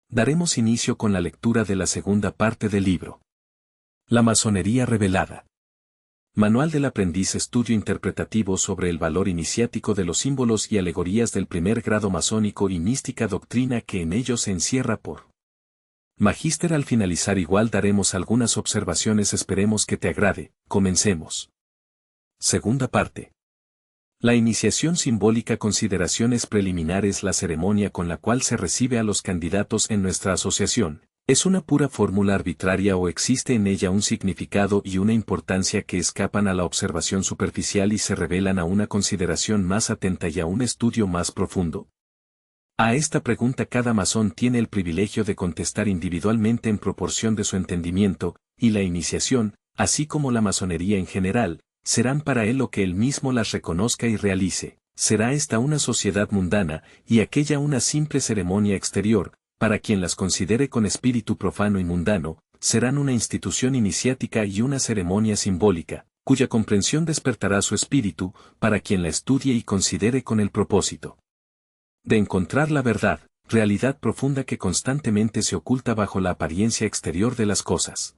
Daremos inicio con la lectura de la segunda parte del libro. La masonería revelada. Manual del aprendiz, estudio interpretativo sobre el valor iniciático de los símbolos y alegorías del primer grado masónico y mística doctrina que en ellos se encierra por Magíster. Al finalizar igual daremos algunas observaciones, esperemos que te agrade. Comencemos. Segunda parte. La iniciación simbólica. Consideraciones preliminares. La ceremonia con la cual se recibe a los candidatos en nuestra asociación ¿es una pura fórmula arbitraria o existe en ella un significado y una importancia que escapan a la observación superficial y se revelan a una consideración más atenta y a un estudio más profundo? A esta pregunta cada masón tiene el privilegio de contestar individualmente en proporción de su entendimiento, y la iniciación, así como la masonería en general, serán para él lo que él mismo las reconozca y realice. Será esta una sociedad mundana, y aquella una simple ceremonia exterior. Para quien las considere con espíritu profano y mundano, serán una institución iniciática y una ceremonia simbólica, cuya comprensión despertará su espíritu, para quien la estudie y considere con el propósito de encontrar la verdad, realidad profunda que constantemente se oculta bajo la apariencia exterior de las cosas.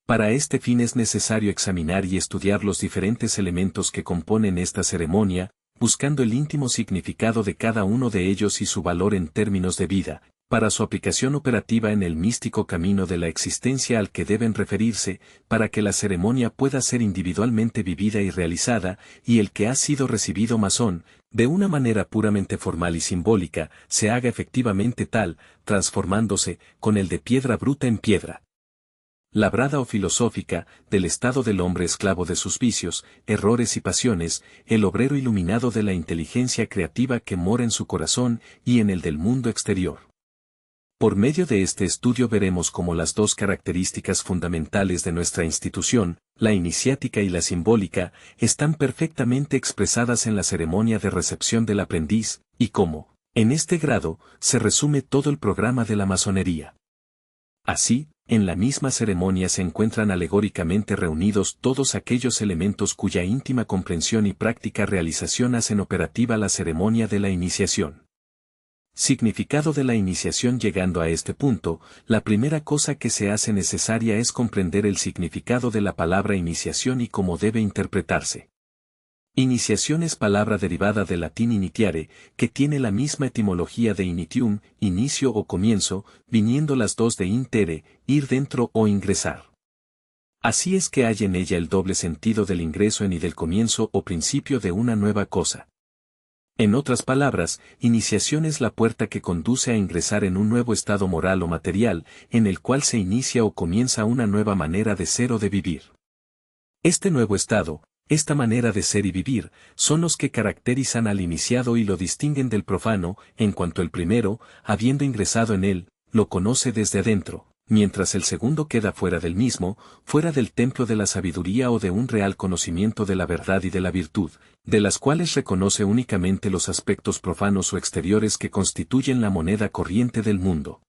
Para este fin es necesario examinar y estudiar los diferentes elementos que componen esta ceremonia, buscando el íntimo significado de cada uno de ellos y su valor en términos de vida, para su aplicación operativa en el místico camino de la existencia al que deben referirse, para que la ceremonia pueda ser individualmente vivida y realizada, y el que ha sido recibido masón, de una manera puramente formal y simbólica, se haga efectivamente tal, transformándose, con el de piedra bruta en piedra labrada o filosófica, del estado del hombre esclavo de sus vicios, errores y pasiones, el obrero iluminado de la inteligencia creativa que mora en su corazón y en el del mundo exterior. Por medio de este estudio veremos cómo las dos características fundamentales de nuestra institución, la iniciática y la simbólica, están perfectamente expresadas en la ceremonia de recepción del aprendiz, y cómo, en este grado, se resume todo el programa de la masonería. Así, en la misma ceremonia se encuentran alegóricamente reunidos todos aquellos elementos cuya íntima comprensión y práctica realización hacen operativa la ceremonia de la iniciación. Significado de la iniciación. Llegando a este punto, la primera cosa que se hace necesaria es comprender el significado de la palabra iniciación y cómo debe interpretarse. Iniciación es palabra derivada del latín initiare, que tiene la misma etimología de initium, inicio o comienzo, viniendo las dos de intere, ir dentro o ingresar. Así es que hay en ella el doble sentido del ingreso en y del comienzo o principio de una nueva cosa. En otras palabras, iniciación es la puerta que conduce a ingresar en un nuevo estado moral o material, en el cual se inicia o comienza una nueva manera de ser o de vivir. Este nuevo estado, esta manera de ser y vivir, son los que caracterizan al iniciado y lo distinguen del profano, en cuanto el primero, habiendo ingresado en él, lo conoce desde adentro, mientras el segundo queda fuera del mismo, fuera del templo de la sabiduría o de un real conocimiento de la verdad y de la virtud, de las cuales reconoce únicamente los aspectos profanos o exteriores que constituyen la moneda corriente del mundo.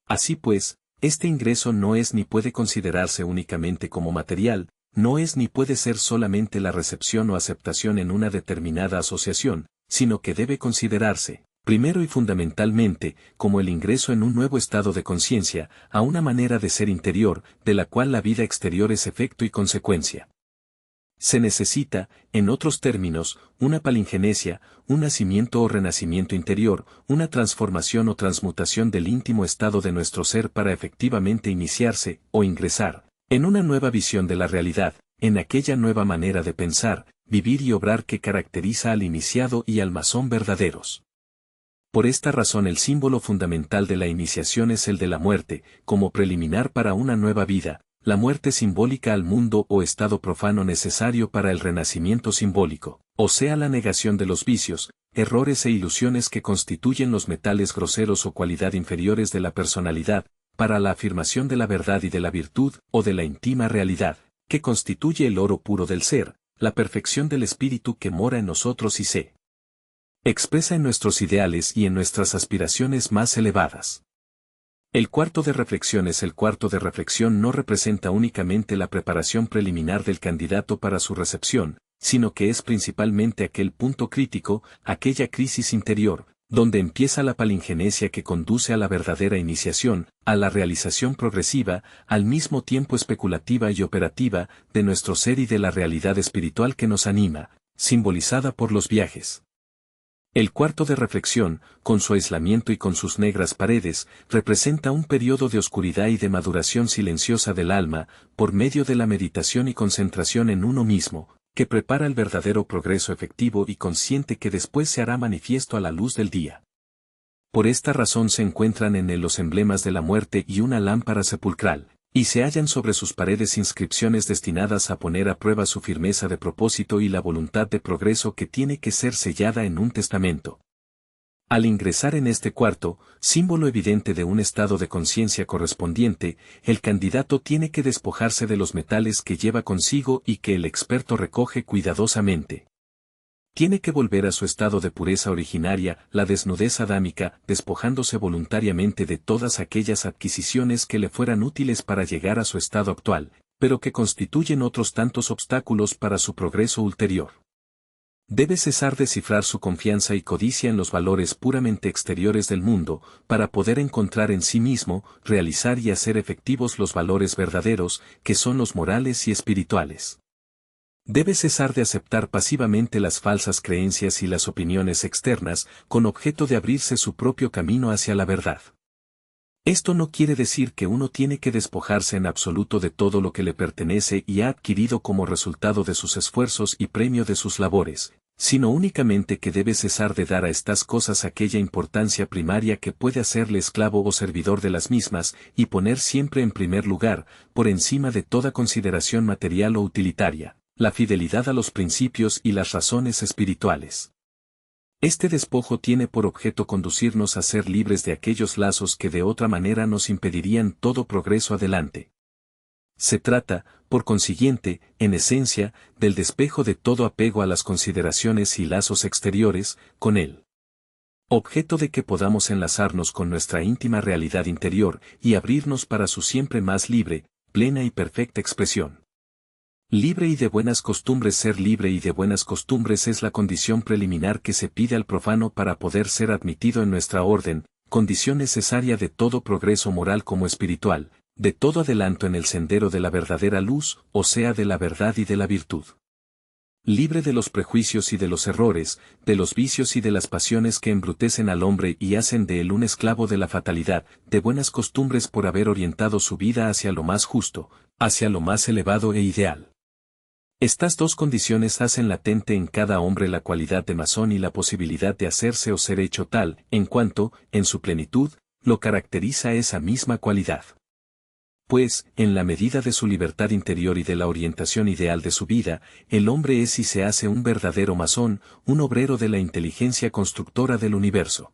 Así pues, este ingreso no es ni puede considerarse únicamente como material, no es ni puede ser solamente la recepción o aceptación en una determinada asociación, sino que debe considerarse, primero y fundamentalmente, como el ingreso en un nuevo estado de conciencia, a una manera de ser interior, de la cual la vida exterior es efecto y consecuencia. Se necesita, en otros términos, una palingenesia, un nacimiento o renacimiento interior, una transformación o transmutación del íntimo estado de nuestro ser para efectivamente iniciarse, o ingresar, en una nueva visión de la realidad, en aquella nueva manera de pensar, vivir y obrar que caracteriza al iniciado y al masón verdaderos. Por esta razón el símbolo fundamental de la iniciación es el de la muerte, como preliminar para una nueva vida, la muerte simbólica al mundo o estado profano necesario para el renacimiento simbólico, o sea la negación de los vicios, errores e ilusiones que constituyen los metales groseros o cualidad inferiores de la personalidad, para la afirmación de la verdad y de la virtud, o de la íntima realidad, que constituye el oro puro del ser, la perfección del espíritu que mora en nosotros y se expresa en nuestros ideales y en nuestras aspiraciones más elevadas. El cuarto de reflexión es el cuarto de reflexión no representa únicamente la preparación preliminar del candidato para su recepción, sino que es principalmente aquel punto crítico, aquella crisis interior, donde empieza la palingenesia que conduce a la verdadera iniciación, a la realización progresiva, al mismo tiempo especulativa y operativa, de nuestro ser y de la realidad espiritual que nos anima, simbolizada por los viajes. El cuarto de reflexión, con su aislamiento y con sus negras paredes, representa un periodo de oscuridad y de maduración silenciosa del alma, por medio de la meditación y concentración en uno mismo, que prepara el verdadero progreso efectivo y consciente que después se hará manifiesto a la luz del día. Por esta razón se encuentran en él los emblemas de la muerte y una lámpara sepulcral, y se hallan sobre sus paredes inscripciones destinadas a poner a prueba su firmeza de propósito y la voluntad de progreso que tiene que ser sellada en un testamento. Al ingresar en este cuarto, símbolo evidente de un estado de conciencia correspondiente, el candidato tiene que despojarse de los metales que lleva consigo y que el experto recoge cuidadosamente. Tiene que volver a su estado de pureza originaria, la desnudez adámica, despojándose voluntariamente de todas aquellas adquisiciones que le fueran útiles para llegar a su estado actual, pero que constituyen otros tantos obstáculos para su progreso ulterior. Debe cesar de cifrar su confianza y codicia en los valores puramente exteriores del mundo, para poder encontrar en sí mismo, realizar y hacer efectivos los valores verdaderos, que son los morales y espirituales. Debe cesar de aceptar pasivamente las falsas creencias y las opiniones externas, con objeto de abrirse su propio camino hacia la verdad. Esto no quiere decir que uno tiene que despojarse en absoluto de todo lo que le pertenece y ha adquirido como resultado de sus esfuerzos y premio de sus labores, sino únicamente que debe cesar de dar a estas cosas aquella importancia primaria que puede hacerle esclavo o servidor de las mismas, y poner siempre en primer lugar, por encima de toda consideración material o utilitaria, la fidelidad a los principios y las razones espirituales. Este despojo tiene por objeto conducirnos a ser libres de aquellos lazos que de otra manera nos impedirían todo progreso adelante. Se trata, por consiguiente, en esencia, del despejo de todo apego a las consideraciones y lazos exteriores, con el objeto de que podamos enlazarnos con nuestra íntima realidad interior y abrirnos para su siempre más libre, plena y perfecta expresión. Libre y de buenas costumbres. Ser libre y de buenas costumbres es la condición preliminar que se pide al profano para poder ser admitido en nuestra orden, condición necesaria de todo progreso moral como espiritual, de todo adelanto en el sendero de la verdadera luz, o sea de la verdad y de la virtud. Libre de los prejuicios y de los errores, de los vicios y de las pasiones que embrutecen al hombre y hacen de él un esclavo de la fatalidad, de buenas costumbres por haber orientado su vida hacia lo más justo, hacia lo más elevado e ideal. Estas dos condiciones hacen latente en cada hombre la cualidad de masón y la posibilidad de hacerse o ser hecho tal, en cuanto, en su plenitud, lo caracteriza esa misma cualidad. Pues, en la medida de su libertad interior y de la orientación ideal de su vida, el hombre es y se hace un verdadero masón, un obrero de la inteligencia constructora del universo.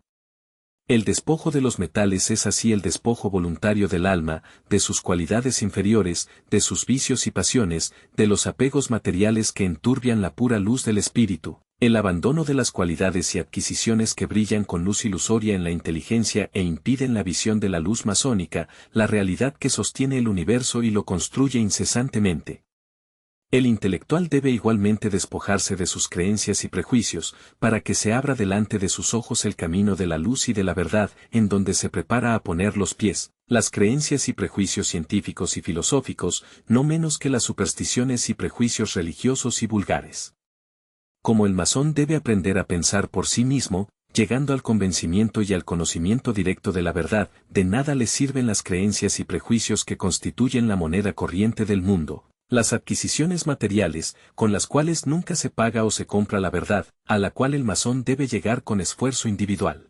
El despojo de los metales es así el despojo voluntario del alma, de sus cualidades inferiores, de sus vicios y pasiones, de los apegos materiales que enturbian la pura luz del espíritu, el abandono de las cualidades y adquisiciones que brillan con luz ilusoria en la inteligencia e impiden la visión de la luz masónica, la realidad que sostiene el universo y lo construye incesantemente. El intelectual debe igualmente despojarse de sus creencias y prejuicios, para que se abra delante de sus ojos el camino de la luz y de la verdad, en donde se prepara a poner los pies. Las creencias y prejuicios científicos y filosóficos, no menos que las supersticiones y prejuicios religiosos y vulgares. Como el masón debe aprender a pensar por sí mismo, llegando al convencimiento y al conocimiento directo de la verdad, de nada le sirven las creencias y prejuicios que constituyen la moneda corriente del mundo. Las adquisiciones materiales, con las cuales nunca se paga o se compra la verdad, a la cual el masón debe llegar con esfuerzo individual.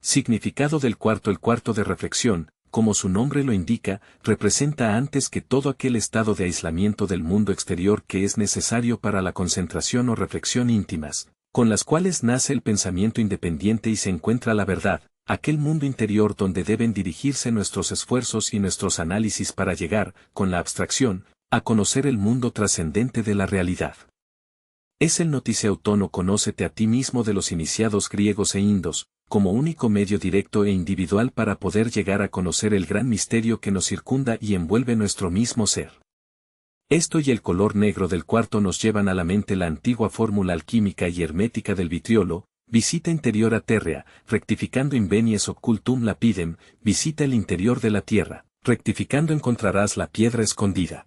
Significado del cuarto. El cuarto de reflexión, como su nombre lo indica, representa antes que todo aquel estado de aislamiento del mundo exterior que es necesario para la concentración o reflexión íntimas, con las cuales nace el pensamiento independiente y se encuentra la verdad, aquel mundo interior donde deben dirigirse nuestros esfuerzos y nuestros análisis para llegar, con la abstracción, a conocer el mundo trascendente de la realidad. Es el noticeutono Conócete a ti mismo de los iniciados griegos e indos, como único medio directo e individual para poder llegar a conocer el gran misterio que nos circunda y envuelve nuestro mismo ser. Esto y el color negro del cuarto nos llevan a la mente la antigua fórmula alquímica y hermética del vitriolo, visita interior a terrea, rectificando invenies occultum lapidem, visita el interior de la tierra, rectificando encontrarás la piedra escondida.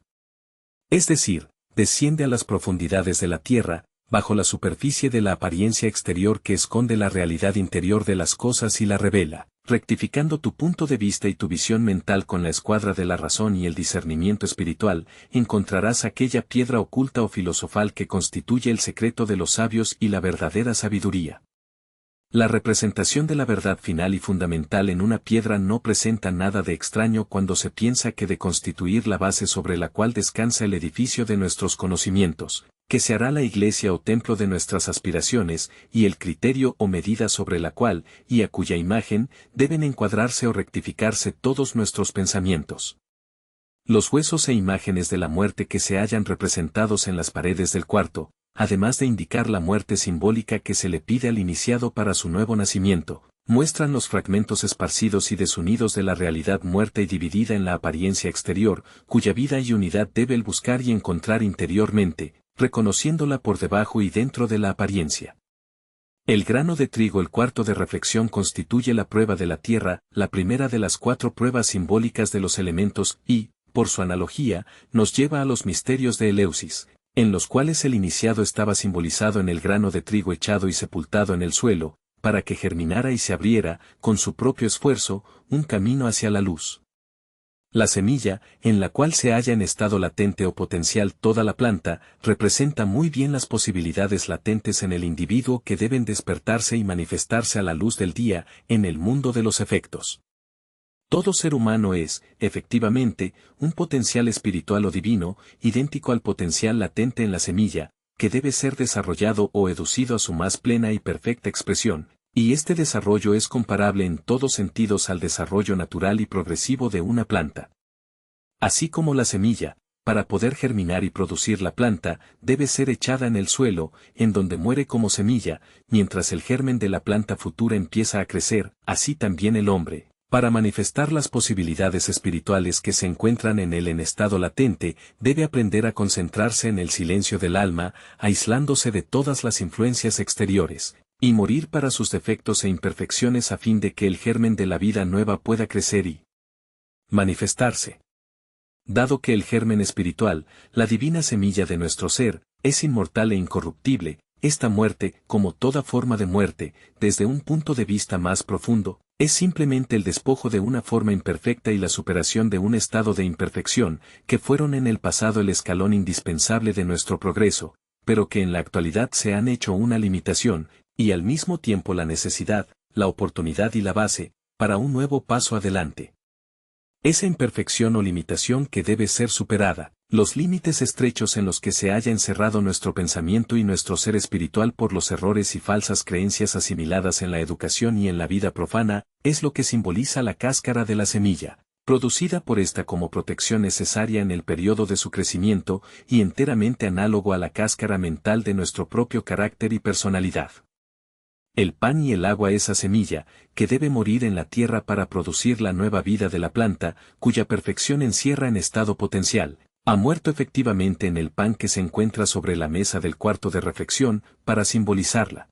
Es decir, desciende a las profundidades de la tierra, bajo la superficie de la apariencia exterior que esconde la realidad interior de las cosas y la revela, rectificando tu punto de vista y tu visión mental con la escuadra de la razón y el discernimiento espiritual, encontrarás aquella piedra oculta o filosofal que constituye el secreto de los sabios y la verdadera sabiduría. La representación de la verdad final y fundamental en una piedra no presenta nada de extraño cuando se piensa que de constituir la base sobre la cual descansa el edificio de nuestros conocimientos, que se hará la iglesia o templo de nuestras aspiraciones, y el criterio o medida sobre la cual, y a cuya imagen, deben encuadrarse o rectificarse todos nuestros pensamientos. Los huesos e imágenes de la muerte que se hallan representados en las paredes del cuarto, además de indicar la muerte simbólica que se le pide al iniciado para su nuevo nacimiento, muestran los fragmentos esparcidos y desunidos de la realidad muerta y dividida en la apariencia exterior, cuya vida y unidad debe el buscar y encontrar interiormente, reconociéndola por debajo y dentro de la apariencia. El grano de trigo, el cuarto de reflexión, constituye la prueba de la tierra, la primera de las 4 pruebas simbólicas de los elementos y, por su analogía, nos lleva a los misterios de Eleusis, en los cuales el iniciado estaba simbolizado en el grano de trigo echado y sepultado en el suelo, para que germinara y se abriera, con su propio esfuerzo, un camino hacia la luz. La semilla, en la cual se halla en estado latente o potencial toda la planta, representa muy bien las posibilidades latentes en el individuo que deben despertarse y manifestarse a la luz del día, en el mundo de los efectos. Todo ser humano es, efectivamente, un potencial espiritual o divino, idéntico al potencial latente en la semilla, que debe ser desarrollado o educido a su más plena y perfecta expresión, y este desarrollo es comparable en todos sentidos al desarrollo natural y progresivo de una planta. Así como la semilla, para poder germinar y producir la planta, debe ser echada en el suelo, en donde muere como semilla, mientras el germen de la planta futura empieza a crecer, así también el hombre, para manifestar las posibilidades espirituales que se encuentran en él en estado latente, debe aprender a concentrarse en el silencio del alma, aislándose de todas las influencias exteriores, y morir para sus defectos e imperfecciones a fin de que el germen de la vida nueva pueda crecer y manifestarse. Dado que el germen espiritual, la divina semilla de nuestro ser, es inmortal e incorruptible, esta muerte, como toda forma de muerte, desde un punto de vista más profundo, es simplemente el despojo de una forma imperfecta y la superación de un estado de imperfección, que fueron en el pasado el escalón indispensable de nuestro progreso, pero que en la actualidad se han hecho una limitación, y al mismo tiempo la necesidad, la oportunidad y la base, para un nuevo paso adelante. Esa imperfección o limitación que debe ser superada, los límites estrechos en los que se haya encerrado nuestro pensamiento y nuestro ser espiritual por los errores y falsas creencias asimiladas en la educación y en la vida profana, es lo que simboliza la cáscara de la semilla, producida por esta como protección necesaria en el periodo de su crecimiento y enteramente análogo a la cáscara mental de nuestro propio carácter y personalidad. El pan y el agua, esa semilla, que debe morir en la tierra para producir la nueva vida de la planta, cuya perfección encierra en estado potencial, ha muerto efectivamente en el pan que se encuentra sobre la mesa del cuarto de reflexión, para simbolizarla.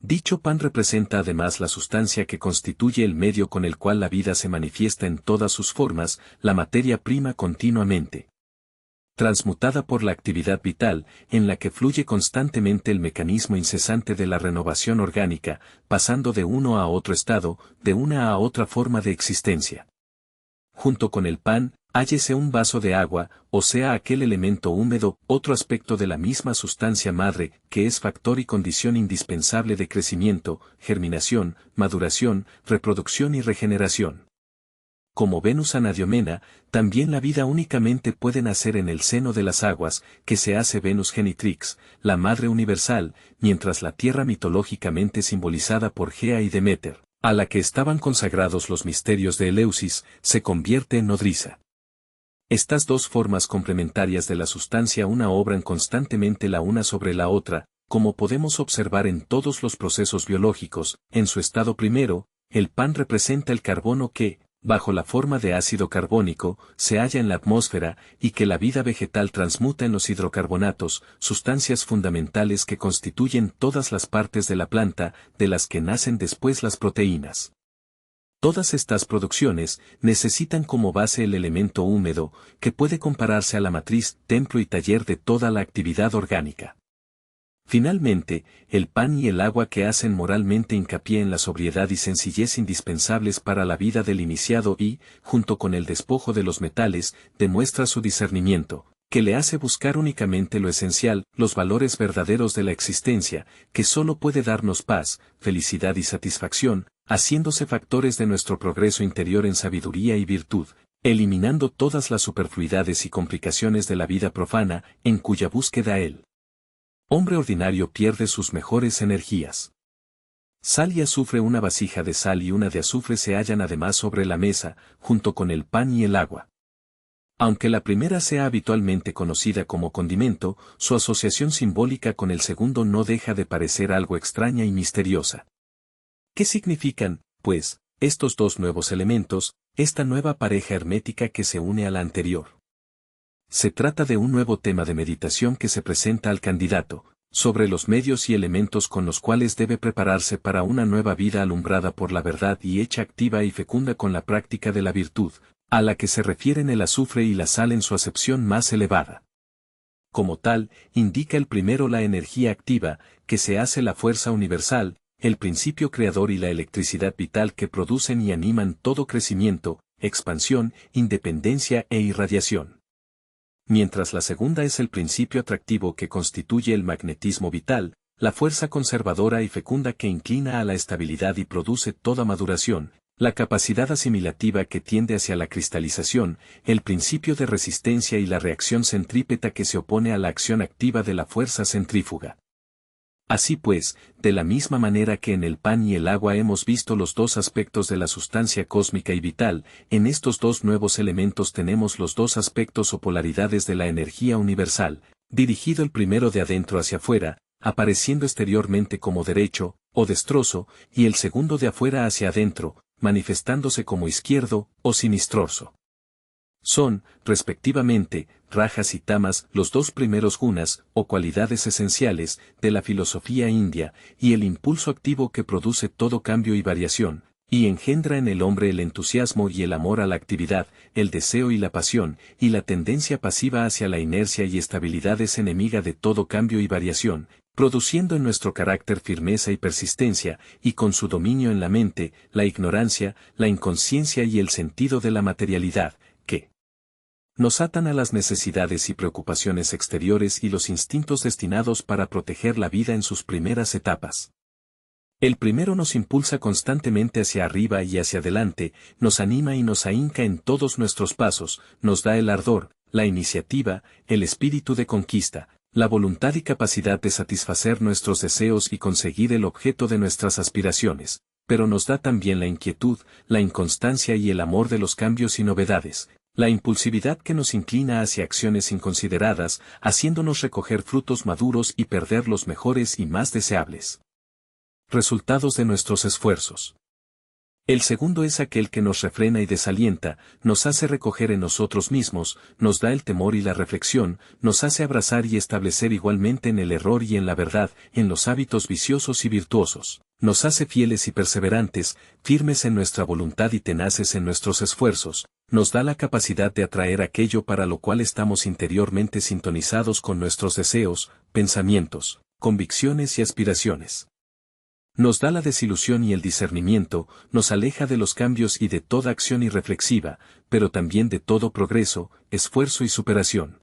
Dicho pan representa además la sustancia que constituye el medio con el cual la vida se manifiesta en todas sus formas, la materia prima continuamente transmutada por la actividad vital, en la que fluye constantemente el mecanismo incesante de la renovación orgánica, pasando de uno a otro estado, de una a otra forma de existencia. Junto con el pan, hállese un vaso de agua, o sea aquel elemento húmedo, otro aspecto de la misma sustancia madre, que es factor y condición indispensable de crecimiento, germinación, maduración, reproducción y regeneración. Como Venus Anadiomena, también la vida únicamente puede nacer en el seno de las aguas, que se hace Venus Genitrix, la Madre Universal, mientras la tierra mitológicamente simbolizada por Gea y Deméter, a la que estaban consagrados los misterios de Eleusis, se convierte en nodriza. Estas dos formas complementarias de la sustancia una obran constantemente la una sobre la otra, como podemos observar en todos los procesos biológicos. En su estado primero, el pan representa el carbono que, bajo la forma de ácido carbónico, se halla en la atmósfera y que la vida vegetal transmuta en los hidrocarbonatos, sustancias fundamentales que constituyen todas las partes de la planta, de las que nacen después las proteínas. Todas estas producciones necesitan como base el elemento húmedo, que puede compararse a la matriz, templo y taller de toda la actividad orgánica. Finalmente, el pan y el agua que hacen moralmente hincapié en la sobriedad y sencillez indispensables para la vida del iniciado y, junto con el despojo de los metales, demuestra su discernimiento, que le hace buscar únicamente lo esencial, los valores verdaderos de la existencia, que solo puede darnos paz, felicidad y satisfacción, haciéndose factores de nuestro progreso interior en sabiduría y virtud, eliminando todas las superfluidades y complicaciones de la vida profana, en cuya búsqueda él, hombre ordinario, pierde sus mejores energías. Sal y azufre. Una vasija de sal y una de azufre se hallan además sobre la mesa, junto con el pan y el agua. Aunque la primera sea habitualmente conocida como condimento, su asociación simbólica con el segundo no deja de parecer algo extraña y misteriosa. ¿Qué significan, pues, estos dos nuevos elementos, esta nueva pareja hermética que se une a la anterior? Se trata de un nuevo tema de meditación que se presenta al candidato, sobre los medios y elementos con los cuales debe prepararse para una nueva vida alumbrada por la verdad y hecha activa y fecunda con la práctica de la virtud, a la que se refieren el azufre y la sal en su acepción más elevada. Como tal, indica el primero la energía activa, que se hace la fuerza universal, el principio creador y la electricidad vital que producen y animan todo crecimiento, expansión, independencia e irradiación. Mientras la segunda es el principio atractivo que constituye el magnetismo vital, la fuerza conservadora y fecunda que inclina a la estabilidad y produce toda maduración, la capacidad asimilativa que tiende hacia la cristalización, el principio de resistencia y la reacción centrípeta que se opone a la acción activa de la fuerza centrífuga. Así pues, de la misma manera que en el pan y el agua hemos visto los dos aspectos de la sustancia cósmica y vital, en estos dos nuevos elementos tenemos los dos aspectos o polaridades de la energía universal, dirigido el primero de adentro hacia afuera, apareciendo exteriormente como derecho, o destrozo, y el segundo de afuera hacia adentro, manifestándose como izquierdo, o sinistroso. Son, respectivamente, rajas y tamas, los dos primeros gunas, o cualidades esenciales, de la filosofía india, y el impulso activo que produce todo cambio y variación, y engendra en el hombre el entusiasmo y el amor a la actividad, el deseo y la pasión, y la tendencia pasiva hacia la inercia y estabilidad es enemiga de todo cambio y variación, produciendo en nuestro carácter firmeza y persistencia, y con su dominio en la mente, la ignorancia, la inconsciencia y el sentido de la materialidad, que nos atan a las necesidades y preocupaciones exteriores y los instintos destinados para proteger la vida en sus primeras etapas. El primero nos impulsa constantemente hacia arriba y hacia adelante, nos anima y nos ahinca en todos nuestros pasos, nos da el ardor, la iniciativa, el espíritu de conquista, la voluntad y capacidad de satisfacer nuestros deseos y conseguir el objeto de nuestras aspiraciones, pero nos da también la inquietud, la inconstancia y el amor de los cambios y novedades, la impulsividad que nos inclina hacia acciones inconsideradas, haciéndonos recoger frutos maduros y perder los mejores y más deseables resultados de nuestros esfuerzos. El segundo es aquel que nos refrena y desalienta, nos hace recoger en nosotros mismos, nos da el temor y la reflexión, nos hace abrazar y establecer igualmente en el error y en la verdad, en los hábitos viciosos y virtuosos, nos hace fieles y perseverantes, firmes en nuestra voluntad y tenaces en nuestros esfuerzos, nos da la capacidad de atraer aquello para lo cual estamos interiormente sintonizados con nuestros deseos, pensamientos, convicciones y aspiraciones. Nos da la desilusión y el discernimiento, nos aleja de los cambios y de toda acción irreflexiva, pero también de todo progreso, esfuerzo y superación.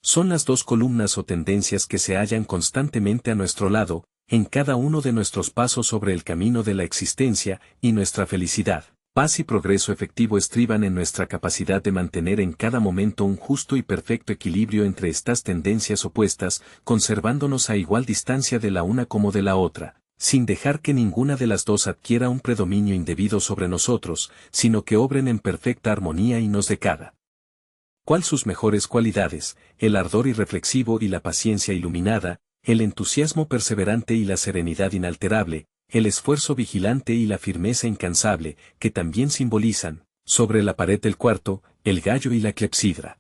Son las dos columnas o tendencias que se hallan constantemente a nuestro lado, en cada uno de nuestros pasos sobre el camino de la existencia, y nuestra felicidad, paz y progreso efectivo estriban en nuestra capacidad de mantener en cada momento un justo y perfecto equilibrio entre estas tendencias opuestas, conservándonos a igual distancia de la una como de la otra, sin dejar que ninguna de las dos adquiera un predominio indebido sobre nosotros, sino que obren en perfecta armonía y nos decada. ¿Cuál sus mejores cualidades? El ardor irreflexivo y la paciencia iluminada, el entusiasmo perseverante y la serenidad inalterable, el esfuerzo vigilante y la firmeza incansable, que también simbolizan, Sobre la pared del cuarto, el gallo y la clepsidra.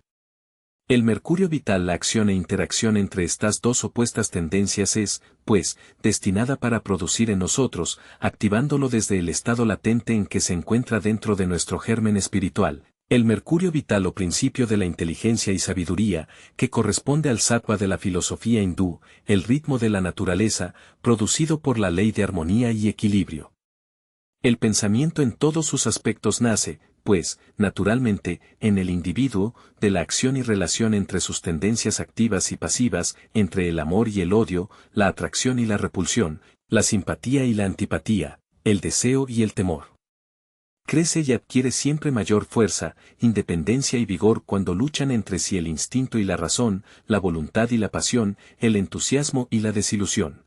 El mercurio vital, la acción e interacción entre estas dos opuestas tendencias es, pues, destinada para producir en nosotros, activándolo desde el estado latente en que se encuentra dentro de nuestro germen espiritual, el mercurio vital o principio de la inteligencia y sabiduría, que corresponde al sattva de la filosofía hindú, el ritmo de la naturaleza, producido por la ley de armonía y equilibrio. El pensamiento en todos sus aspectos nace, pues, naturalmente, en el individuo, de la acción y relación entre sus tendencias activas y pasivas, entre el amor y el odio, la atracción y la repulsión, la simpatía y la antipatía, el deseo y el temor. Crece y adquiere siempre mayor fuerza, independencia y vigor cuando luchan entre sí el instinto y la razón, la voluntad y la pasión, el entusiasmo y la desilusión.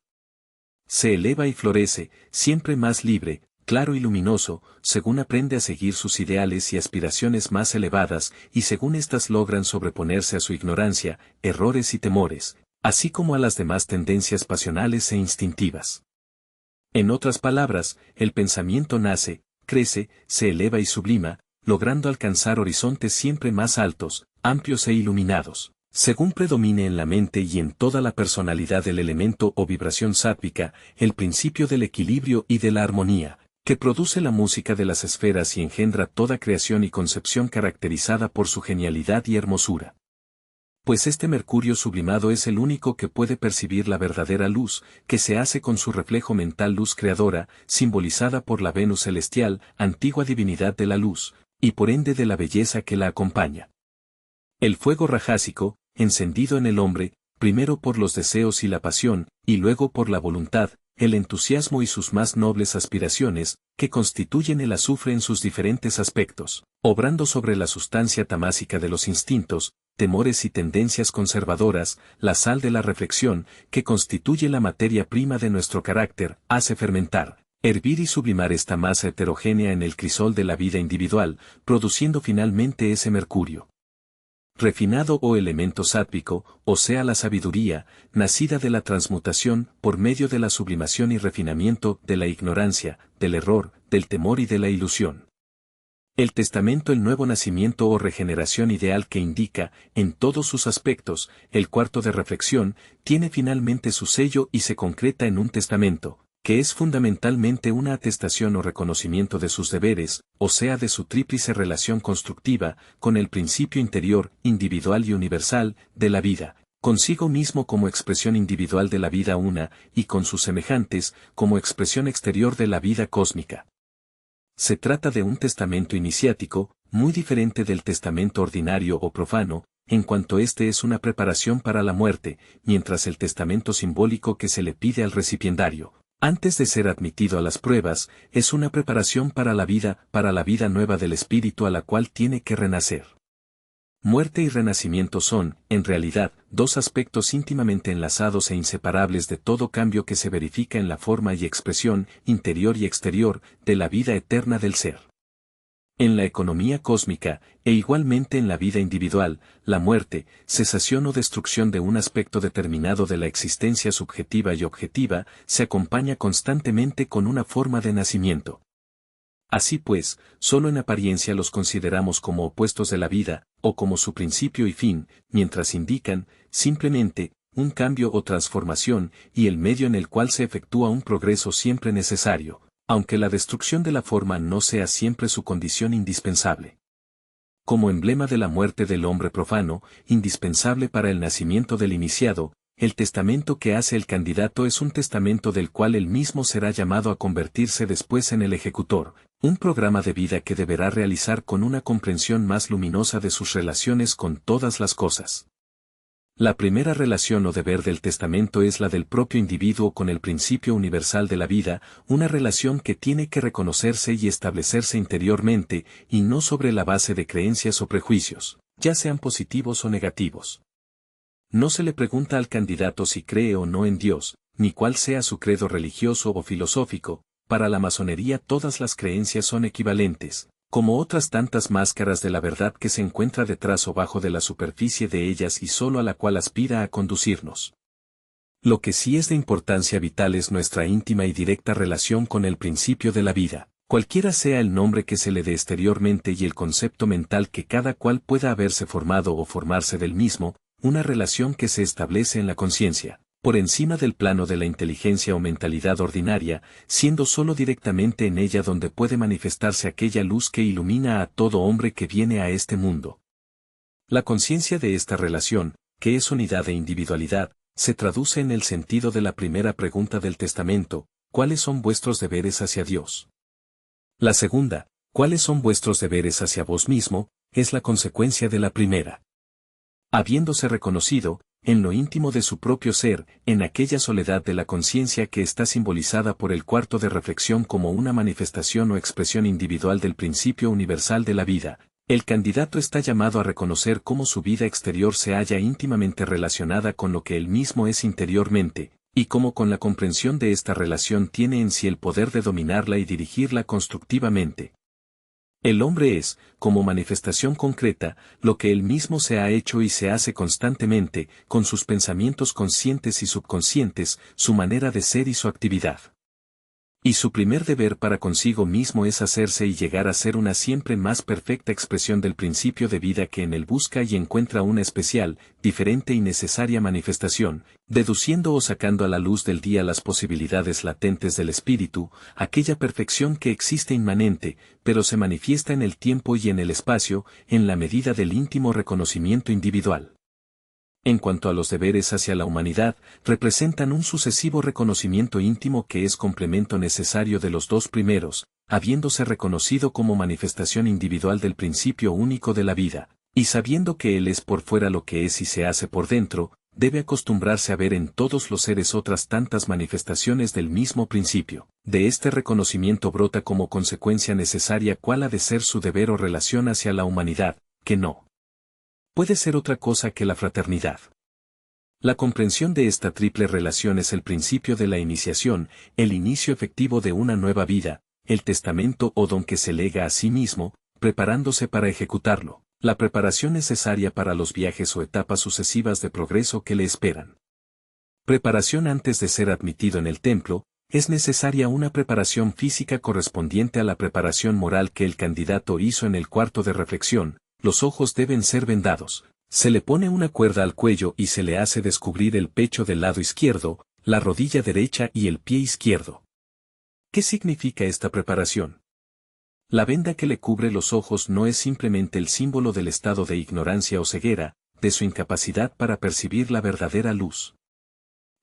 Se eleva y florece, siempre más libre, claro y luminoso, según aprende a seguir sus ideales y aspiraciones más elevadas, y según éstas logran sobreponerse a su ignorancia, errores y temores, así como a las demás tendencias pasionales e instintivas. En otras palabras, el pensamiento nace, crece, se eleva y sublima, logrando alcanzar horizontes siempre más altos, amplios e iluminados, según predomine en la mente y en toda la personalidad el elemento o vibración sátvica, el principio del equilibrio y de la armonía, que produce la música de las esferas y engendra toda creación y concepción caracterizada por su genialidad y hermosura. Pues este mercurio sublimado es el único que puede percibir la verdadera luz, que se hace con su reflejo mental luz creadora, simbolizada por la Venus celestial, antigua divinidad de la luz, y por ende de la belleza que la acompaña. El fuego rajásico, encendido en el hombre, primero por los deseos y la pasión, y luego por la voluntad, el entusiasmo y sus más nobles aspiraciones, que constituyen el azufre en sus diferentes aspectos, obrando sobre la sustancia tamásica de los instintos, temores y tendencias conservadoras, la sal de la reflexión, que constituye la materia prima de nuestro carácter, hace fermentar, hervir y sublimar esta masa heterogénea en el crisol de la vida individual, produciendo finalmente ese mercurio refinado o elemento sátvico, o sea la sabiduría, nacida de la transmutación por medio de la sublimación y refinamiento de la ignorancia, del error, del temor y de la ilusión. El testamento, el nuevo nacimiento o regeneración ideal que indica, en todos sus aspectos, el cuarto de reflexión, tiene finalmente su sello y se concreta en un testamento, que es fundamentalmente una atestación o reconocimiento de sus deberes, o sea de su tríplice relación constructiva, con el principio interior, individual y universal, de la vida, consigo mismo como expresión individual de la vida una, y con sus semejantes, como expresión exterior de la vida cósmica. Se trata de un testamento iniciático, muy diferente del testamento ordinario o profano, en cuanto este es una preparación para la muerte, mientras el testamento simbólico que se le pide al recipiendario, antes de ser admitido a las pruebas, es una preparación para la vida nueva del espíritu a la cual tiene que renacer. Muerte y renacimiento son, en realidad, dos aspectos íntimamente enlazados e inseparables de todo cambio que se verifica en la forma y expresión, interior y exterior, de la vida eterna del ser. En la economía cósmica, e igualmente en la vida individual, la muerte, cesación o destrucción de un aspecto determinado de la existencia subjetiva y objetiva, se acompaña constantemente con una forma de nacimiento. Así pues, solo en apariencia los consideramos como opuestos de la vida, o como su principio y fin, mientras indican, simplemente, un cambio o transformación, y el medio en el cual se efectúa un progreso siempre necesario, aunque la destrucción de la forma no sea siempre su condición indispensable. Como emblema de la muerte del hombre profano, indispensable para el nacimiento del iniciado, el testamento que hace el candidato es un testamento del cual él mismo será llamado a convertirse después en el ejecutor, un programa de vida que deberá realizar con una comprensión más luminosa de sus relaciones con todas las cosas. La primera relación o deber del testamento es la del propio individuo con el principio universal de la vida, una relación que tiene que reconocerse y establecerse interiormente, y no sobre la base de creencias o prejuicios, ya sean positivos o negativos. No se le pregunta al candidato si cree o no en Dios, ni cuál sea su credo religioso o filosófico. Para la masonería todas las creencias son equivalentes, como otras tantas máscaras de la verdad que se encuentra detrás o bajo de la superficie de ellas y solo a la cual aspira a conducirnos. Lo que sí es de importancia vital es nuestra íntima y directa relación con el principio de la vida, Cualquiera sea el nombre que se le dé exteriormente y el concepto mental que cada cual pueda haberse formado o formarse del mismo, una relación que se establece en la conciencia, por encima del plano de la inteligencia o mentalidad ordinaria, siendo sólo directamente en ella donde puede manifestarse aquella luz que ilumina a todo hombre que viene a este mundo. La conciencia de esta relación, que es unidad e individualidad, se traduce en el sentido de la primera pregunta del testamento: ¿cuáles son vuestros deberes hacia Dios? La segunda, ¿cuáles son vuestros deberes hacia vos mismo?, es la consecuencia de la primera. Habiéndose reconocido, en lo íntimo de su propio ser, en aquella soledad de la conciencia que está simbolizada por el cuarto de reflexión como una manifestación o expresión individual del principio universal de la vida, el candidato está llamado a reconocer cómo su vida exterior se halla íntimamente relacionada con lo que él mismo es interiormente, y cómo con la comprensión de esta relación tiene en sí el poder de dominarla y dirigirla constructivamente. El hombre es, como manifestación concreta, lo que él mismo se ha hecho y se hace constantemente, con sus pensamientos conscientes y subconscientes, su manera de ser y su actividad. Y su primer deber para consigo mismo es hacerse y llegar a ser una siempre más perfecta expresión del principio de vida que en él busca y encuentra una especial, diferente y necesaria manifestación, deduciendo o sacando a la luz del día las posibilidades latentes del espíritu, aquella perfección que existe inmanente, pero se manifiesta en el tiempo y en el espacio, en la medida del íntimo reconocimiento individual. En cuanto a los deberes hacia la humanidad, representan un sucesivo reconocimiento íntimo que es complemento necesario de los dos primeros, habiéndose reconocido como manifestación individual del principio único de la vida, y sabiendo que él es por fuera lo que es y se hace por dentro, debe acostumbrarse a ver en todos los seres otras tantas manifestaciones del mismo principio. De este reconocimiento brota como consecuencia necesaria cuál ha de ser su deber o relación hacia la humanidad, que no puede ser otra cosa que la fraternidad. La comprensión de esta triple relación es el principio de la iniciación, el inicio efectivo de una nueva vida, el testamento o don que se lega a sí mismo, preparándose para ejecutarlo, la preparación necesaria para los viajes o etapas sucesivas de progreso que le esperan. Preparación antes de ser admitido en el templo, es necesaria una preparación física correspondiente a la preparación moral que el candidato hizo en el cuarto de reflexión. Los ojos deben ser vendados, se le pone una cuerda al cuello y se le hace descubrir el pecho del lado izquierdo, la rodilla derecha y el pie izquierdo. ¿Qué significa esta preparación? La venda que le cubre los ojos no es simplemente el símbolo del estado de ignorancia o ceguera, de su incapacidad para percibir la verdadera luz.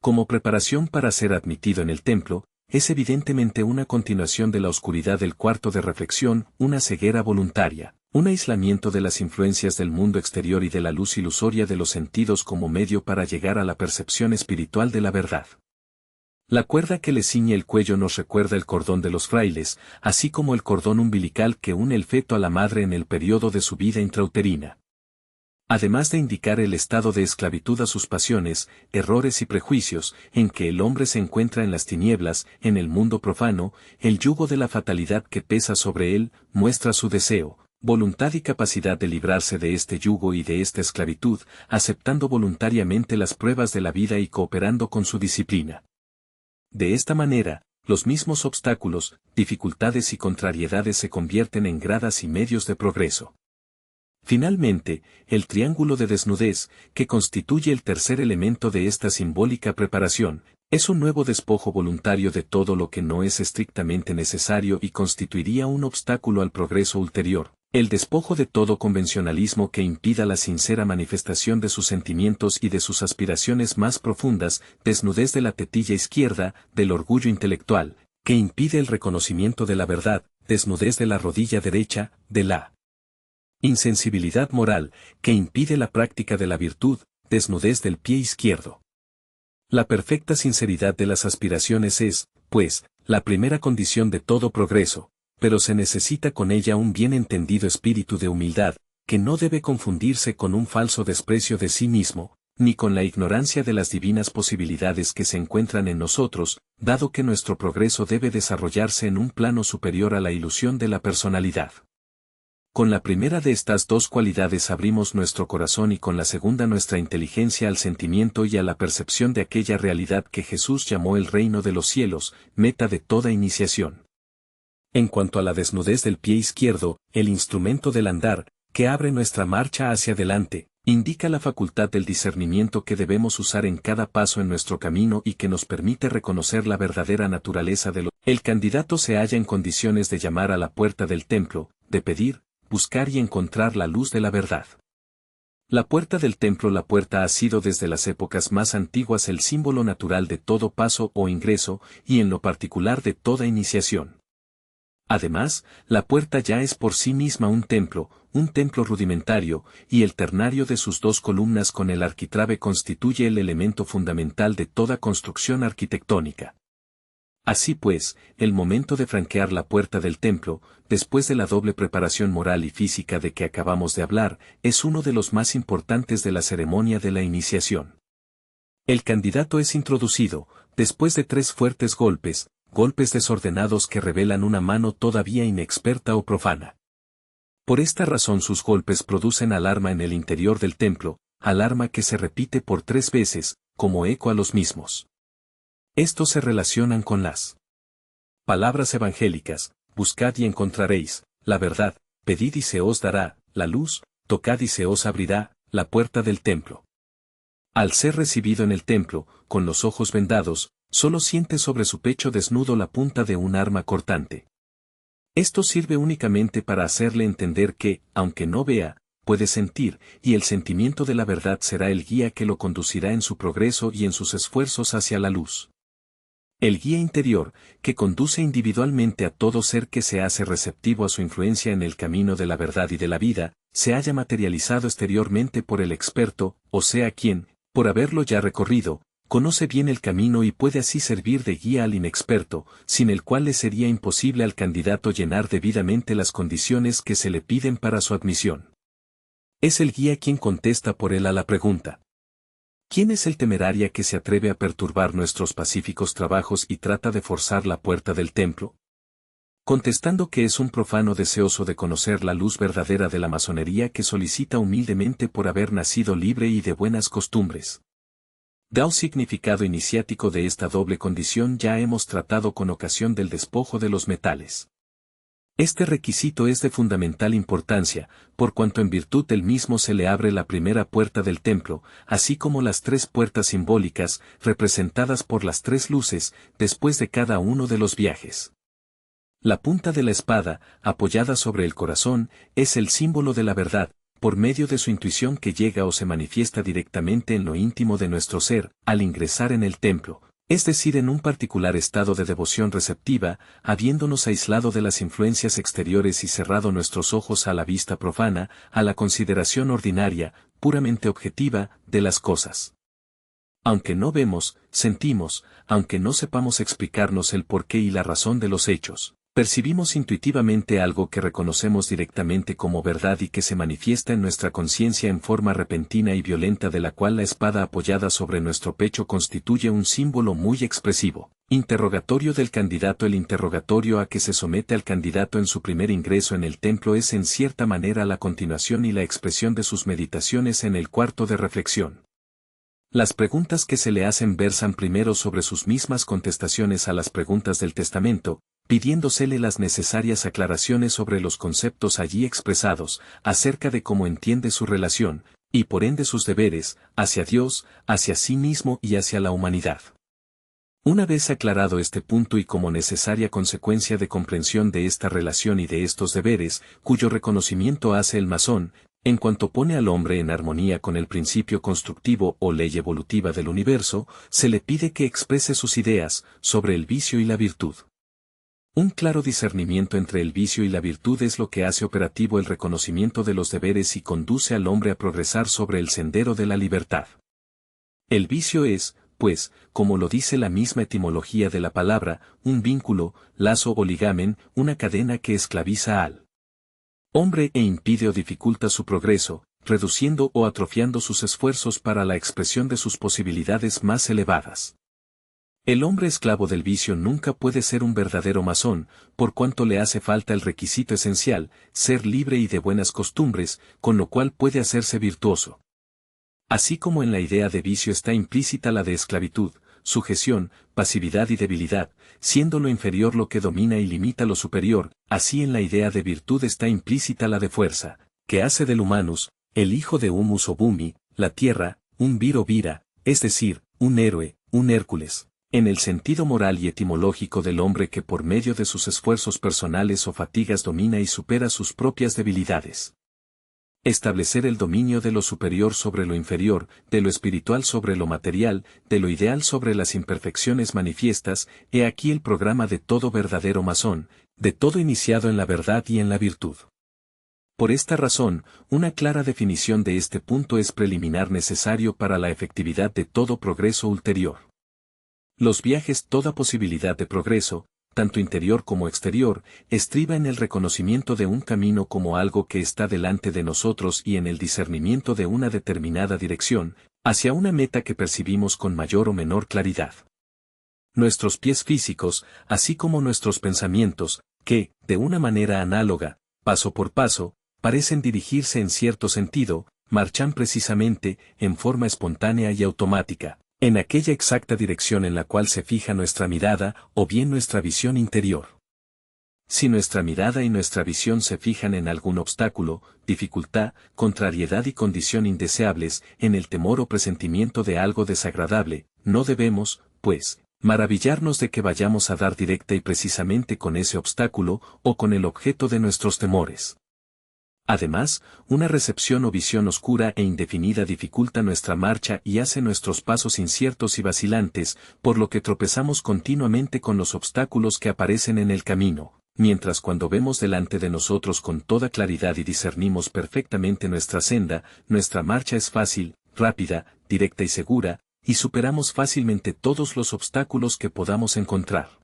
Como preparación para ser admitido en el templo, es evidentemente una continuación de la oscuridad del cuarto de reflexión, una ceguera voluntaria. Un aislamiento de las influencias del mundo exterior y de la luz ilusoria de los sentidos como medio para llegar a la percepción espiritual de la verdad. La cuerda que le ciñe el cuello nos recuerda el cordón de los frailes, así como el cordón umbilical que une el feto a la madre en el periodo de su vida intrauterina. Además de indicar el estado de esclavitud a sus pasiones, errores y prejuicios, en que el hombre se encuentra en las tinieblas, en el mundo profano, el yugo de la fatalidad que pesa sobre él, muestra su deseo, voluntad y capacidad de librarse de este yugo y de esta esclavitud, aceptando voluntariamente las pruebas de la vida y cooperando con su disciplina. De esta manera, los mismos obstáculos, dificultades y contrariedades se convierten en gradas y medios de progreso. Finalmente, el triángulo de desnudez, que constituye el tercer elemento de esta simbólica preparación, es un nuevo despojo voluntario de todo lo que no es estrictamente necesario y constituiría un obstáculo al progreso ulterior. El despojo de todo convencionalismo que impida la sincera manifestación de sus sentimientos y de sus aspiraciones más profundas, desnudez de la tetilla izquierda, del orgullo intelectual, que impide el reconocimiento de la verdad, desnudez de la rodilla derecha, de la insensibilidad moral, que impide la práctica de la virtud, desnudez del pie izquierdo. La perfecta sinceridad de las aspiraciones es, pues, la primera condición de todo progreso, pero se necesita con ella un bien entendido espíritu de humildad, que no debe confundirse con un falso desprecio de sí mismo, ni con la ignorancia de las divinas posibilidades que se encuentran en nosotros, dado que nuestro progreso debe desarrollarse en un plano superior a la ilusión de la personalidad. Con la primera de estas dos cualidades abrimos nuestro corazón y con la segunda nuestra inteligencia al sentimiento y a la percepción de aquella realidad que Jesús llamó el reino de los cielos, meta de toda iniciación. En cuanto a la desnudez del pie izquierdo, el instrumento del andar, que abre nuestra marcha hacia adelante, indica la facultad del discernimiento que debemos usar en cada paso en nuestro camino y que nos permite reconocer la verdadera naturaleza de lo. El candidato se halla en condiciones de llamar a la puerta del templo, de pedir, buscar y encontrar la luz de la verdad. La puerta del templo. La puerta ha sido desde las épocas más antiguas el símbolo natural de todo paso o ingreso, y en lo particular de toda iniciación. Además, la puerta ya es por sí misma un templo rudimentario, y el ternario de sus dos columnas con el arquitrabe constituye el elemento fundamental de toda construcción arquitectónica. Así pues, el momento de franquear la puerta del templo, después de la doble preparación moral y física de que acabamos de hablar, es uno de los más importantes de la ceremonia de la iniciación. El candidato es introducido, después de 3 fuertes golpes desordenados que revelan una mano todavía inexperta o profana. Por esta razón sus golpes producen alarma en el interior del templo, alarma que se repite por 3 veces, como eco a los mismos. Estos se relacionan con las palabras evangélicas: buscad y encontraréis, la verdad, pedid y se os dará, la luz, tocad y se os abrirá, la puerta del templo. Al ser recibido en el templo, con los ojos vendados, solo siente sobre su pecho desnudo la punta de un arma cortante. Esto sirve únicamente para hacerle entender que, aunque no vea, puede sentir, y el sentimiento de la verdad será el guía que lo conducirá en su progreso y en sus esfuerzos hacia la luz. El guía interior, que conduce individualmente a todo ser que se hace receptivo a su influencia en el camino de la verdad y de la vida, se halla materializado exteriormente por el experto, o sea quien, por haberlo ya recorrido, conoce bien el camino y puede así servir de guía al inexperto, sin el cual le sería imposible al candidato llenar debidamente las condiciones que se le piden para su admisión. Es el guía quien contesta por él a la pregunta: ¿quién es el temeraria que se atreve a perturbar nuestros pacíficos trabajos y trata de forzar la puerta del templo? Contestando que es un profano deseoso de conocer la luz verdadera de la masonería que solicita humildemente por haber nacido libre y de buenas costumbres. Da un significado iniciático de esta doble condición ya hemos tratado con ocasión del despojo de los metales. Este requisito es de fundamental importancia, por cuanto en virtud del mismo se le abre la primera puerta del templo, así como las 3 puertas simbólicas, representadas por las 3 luces, después de cada uno de los viajes. La punta de la espada, apoyada sobre el corazón, es el símbolo de la verdad, por medio de su intuición que llega o se manifiesta directamente en lo íntimo de nuestro ser, al ingresar en el templo, es decir, en un particular estado de devoción receptiva, habiéndonos aislado de las influencias exteriores y cerrado nuestros ojos a la vista profana, a la consideración ordinaria, puramente objetiva, de las cosas. Aunque no vemos, sentimos, aunque no sepamos explicarnos el porqué y la razón de los hechos, percibimos intuitivamente algo que reconocemos directamente como verdad y que se manifiesta en nuestra conciencia en forma repentina y violenta, de la cual la espada apoyada sobre nuestro pecho constituye un símbolo muy expresivo. Interrogatorio del candidato. El interrogatorio a que se somete al candidato en su primer ingreso en el templo es en cierta manera la continuación y la expresión de sus meditaciones en el cuarto de reflexión. Las preguntas que se le hacen versan primero sobre sus mismas contestaciones a las preguntas del testamento, pidiéndosele las necesarias aclaraciones sobre los conceptos allí expresados, acerca de cómo entiende su relación, y por ende sus deberes, hacia Dios, hacia sí mismo y hacia la humanidad. Una vez aclarado este punto y como necesaria consecuencia de comprensión de esta relación y de estos deberes, cuyo reconocimiento hace el masón, en cuanto pone al hombre en armonía con el principio constructivo o ley evolutiva del universo, se le pide que exprese sus ideas sobre el vicio y la virtud. Un claro discernimiento entre el vicio y la virtud es lo que hace operativo el reconocimiento de los deberes y conduce al hombre a progresar sobre el sendero de la libertad. El vicio es, pues, como lo dice la misma etimología de la palabra, un vínculo, lazo o ligamen, una cadena que esclaviza al hombre e impide o dificulta su progreso, reduciendo o atrofiando sus esfuerzos para la expresión de sus posibilidades más elevadas. El hombre esclavo del vicio nunca puede ser un verdadero masón, por cuanto le hace falta el requisito esencial, ser libre y de buenas costumbres, con lo cual puede hacerse virtuoso. Así como en la idea de vicio está implícita la de esclavitud, sujeción, pasividad y debilidad, siendo lo inferior lo que domina y limita lo superior, así en la idea de virtud está implícita la de fuerza, que hace del humanus, el hijo de humus o bumi, la tierra, un vir o vira, es decir, un héroe, un Hércules, en el sentido moral y etimológico del hombre que por medio de sus esfuerzos personales o fatigas domina y supera sus propias debilidades. Establecer el dominio de lo superior sobre lo inferior, de lo espiritual sobre lo material, de lo ideal sobre las imperfecciones manifiestas, he aquí el programa de todo verdadero masón, de todo iniciado en la verdad y en la virtud. Por esta razón, una clara definición de este punto es preliminar necesario para la efectividad de todo progreso ulterior. Los viajes, toda posibilidad de progreso, tanto interior como exterior, estriba en el reconocimiento de un camino como algo que está delante de nosotros y en el discernimiento de una determinada dirección, hacia una meta que percibimos con mayor o menor claridad. Nuestros pies físicos, así como nuestros pensamientos, que, de una manera análoga, paso por paso, parecen dirigirse en cierto sentido, marchan precisamente, en forma espontánea y automática, en aquella exacta dirección en la cual se fija nuestra mirada o bien nuestra visión interior. Si nuestra mirada y nuestra visión se fijan en algún obstáculo, dificultad, contrariedad y condición indeseables, en el temor o presentimiento de algo desagradable, no debemos, pues, maravillarnos de que vayamos a dar directa y precisamente con ese obstáculo o con el objeto de nuestros temores. Además, una recepción o visión oscura e indefinida dificulta nuestra marcha y hace nuestros pasos inciertos y vacilantes, por lo que tropezamos continuamente con los obstáculos que aparecen en el camino, mientras cuando vemos delante de nosotros con toda claridad y discernimos perfectamente nuestra senda, nuestra marcha es fácil, rápida, directa y segura, y superamos fácilmente todos los obstáculos que podamos encontrar.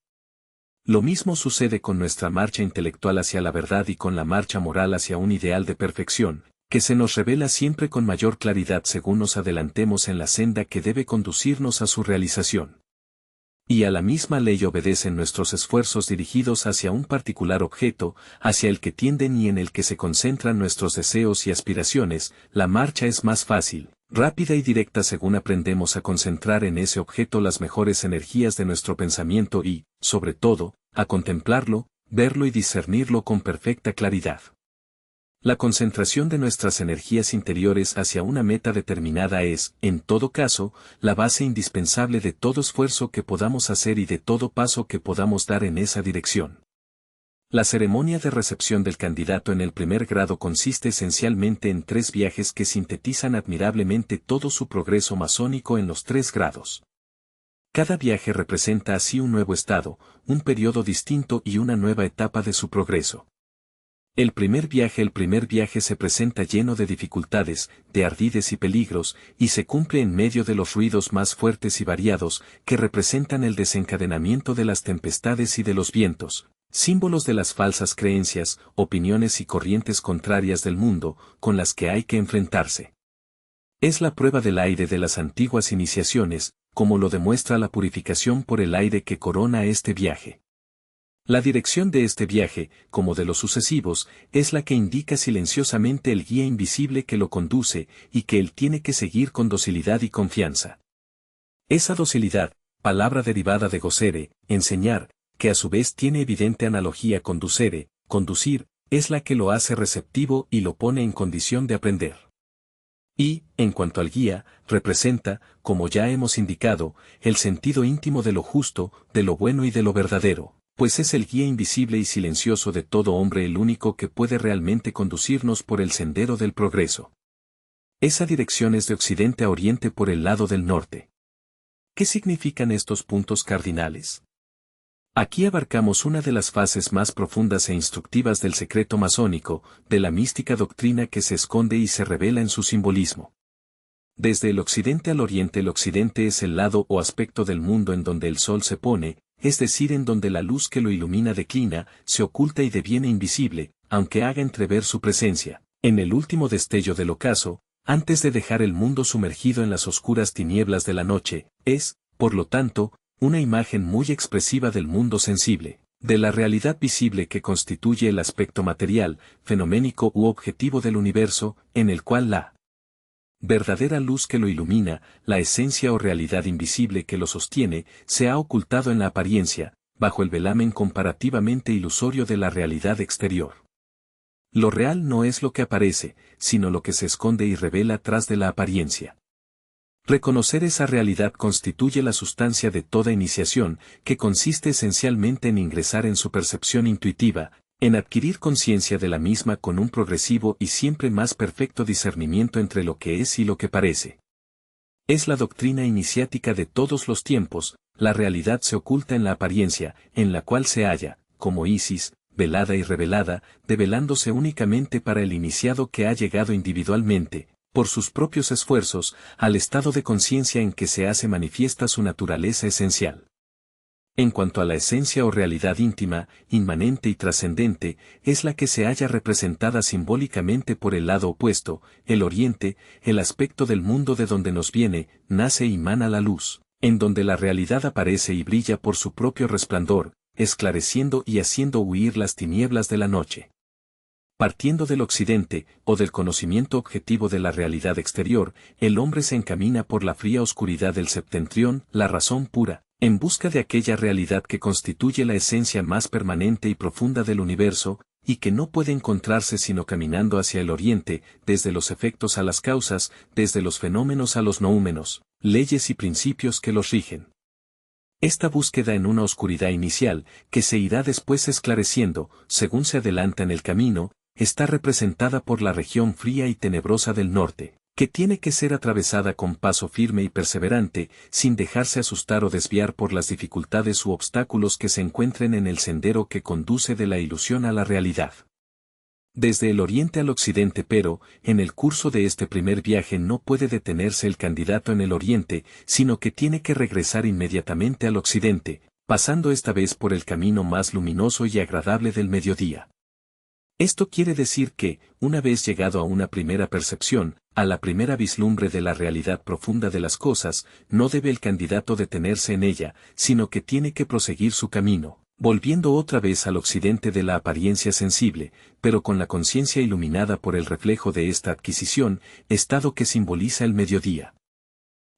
Lo mismo sucede con nuestra marcha intelectual hacia la verdad y con la marcha moral hacia un ideal de perfección, que se nos revela siempre con mayor claridad según nos adelantemos en la senda que debe conducirnos a su realización. Y a la misma ley obedecen nuestros esfuerzos dirigidos hacia un particular objeto, hacia el que tienden y en el que se concentran nuestros deseos y aspiraciones, la marcha es más fácil, rápida y directa según aprendemos a concentrar en ese objeto las mejores energías de nuestro pensamiento y, sobre todo, a contemplarlo, verlo y discernirlo con perfecta claridad. La concentración de nuestras energías interiores hacia una meta determinada es, en todo caso, la base indispensable de todo esfuerzo que podamos hacer y de todo paso que podamos dar en esa dirección. La ceremonia de recepción del candidato en el primer grado consiste esencialmente en 3 viajes que sintetizan admirablemente todo su progreso masónico en los 3 grados. Cada viaje representa así un nuevo estado, un periodo distinto y una nueva etapa de su progreso. El primer viaje se presenta lleno de dificultades, de ardides y peligros, y se cumple en medio de los ruidos más fuertes y variados, que representan el desencadenamiento de las tempestades y de los vientos, símbolos de las falsas creencias, opiniones y corrientes contrarias del mundo, con las que hay que enfrentarse. Es la prueba del aire de las antiguas iniciaciones, como lo demuestra la purificación por el aire que corona este viaje. La dirección de este viaje, como de los sucesivos, es la que indica silenciosamente el guía invisible que lo conduce y que él tiene que seguir con docilidad y confianza. Esa docilidad, palabra derivada de gocere, enseñar, que a su vez tiene evidente analogía con ducere, conducir, es la que lo hace receptivo y lo pone en condición de aprender. Y, en cuanto al guía, representa, como ya hemos indicado, el sentido íntimo de lo justo, de lo bueno y de lo verdadero, pues es el guía invisible y silencioso de todo hombre el único que puede realmente conducirnos por el sendero del progreso. Esa dirección es de occidente a oriente por el lado del norte. ¿Qué significan estos puntos cardinales? Aquí abarcamos una de las fases más profundas e instructivas del secreto masónico, de la mística doctrina que se esconde y se revela en su simbolismo. Desde el occidente al oriente, el occidente es el lado o aspecto del mundo en donde el sol se pone, es decir, en donde la luz que lo ilumina declina, se oculta y deviene invisible, aunque haga entrever su presencia, en el último destello del ocaso, antes de dejar el mundo sumergido en las oscuras tinieblas de la noche, es, por lo tanto, una imagen muy expresiva del mundo sensible, de la realidad visible que constituye el aspecto material, fenoménico u objetivo del universo, en el cual la verdadera luz que lo ilumina, la esencia o realidad invisible que lo sostiene, se ha ocultado en la apariencia, bajo el velamen comparativamente ilusorio de la realidad exterior. Lo real no es lo que aparece, sino lo que se esconde y revela tras de la apariencia. Reconocer esa realidad constituye la sustancia de toda iniciación, que consiste esencialmente en ingresar en su percepción intuitiva, en adquirir conciencia de la misma con un progresivo y siempre más perfecto discernimiento entre lo que es y lo que parece. Es la doctrina iniciática de todos los tiempos, la realidad se oculta en la apariencia, en la cual se halla, como Isis, velada y revelada, develándose únicamente para el iniciado que ha llegado individualmente, por sus propios esfuerzos, al estado de conciencia en que se hace manifiesta su naturaleza esencial. En cuanto a la esencia o realidad íntima, inmanente y trascendente, es la que se halla representada simbólicamente por el lado opuesto, el oriente, el aspecto del mundo de donde nos viene, nace y mana la luz, en donde la realidad aparece y brilla por su propio resplandor, esclareciendo y haciendo huir las tinieblas de la noche. Partiendo del occidente, o del conocimiento objetivo de la realidad exterior, el hombre se encamina por la fría oscuridad del septentrión, la razón pura, en busca de aquella realidad que constituye la esencia más permanente y profunda del universo, y que no puede encontrarse sino caminando hacia el oriente, desde los efectos a las causas, desde los fenómenos a los noúmenos, leyes y principios que los rigen. Esta búsqueda en una oscuridad inicial, que se irá después esclareciendo, según se adelanta en el camino, está representada por la región fría y tenebrosa del norte, que tiene que ser atravesada con paso firme y perseverante, sin dejarse asustar o desviar por las dificultades u obstáculos que se encuentren en el sendero que conduce de la ilusión a la realidad. Desde el oriente al occidente, pero, en el curso de este primer viaje no puede detenerse el candidato en el oriente, sino que tiene que regresar inmediatamente al occidente, pasando esta vez por el camino más luminoso y agradable del mediodía. Esto quiere decir que, una vez llegado a una primera percepción, a la primera vislumbre de la realidad profunda de las cosas, no debe el candidato detenerse en ella, sino que tiene que proseguir su camino, volviendo otra vez al occidente de la apariencia sensible, pero con la conciencia iluminada por el reflejo de esta adquisición, estado que simboliza el mediodía.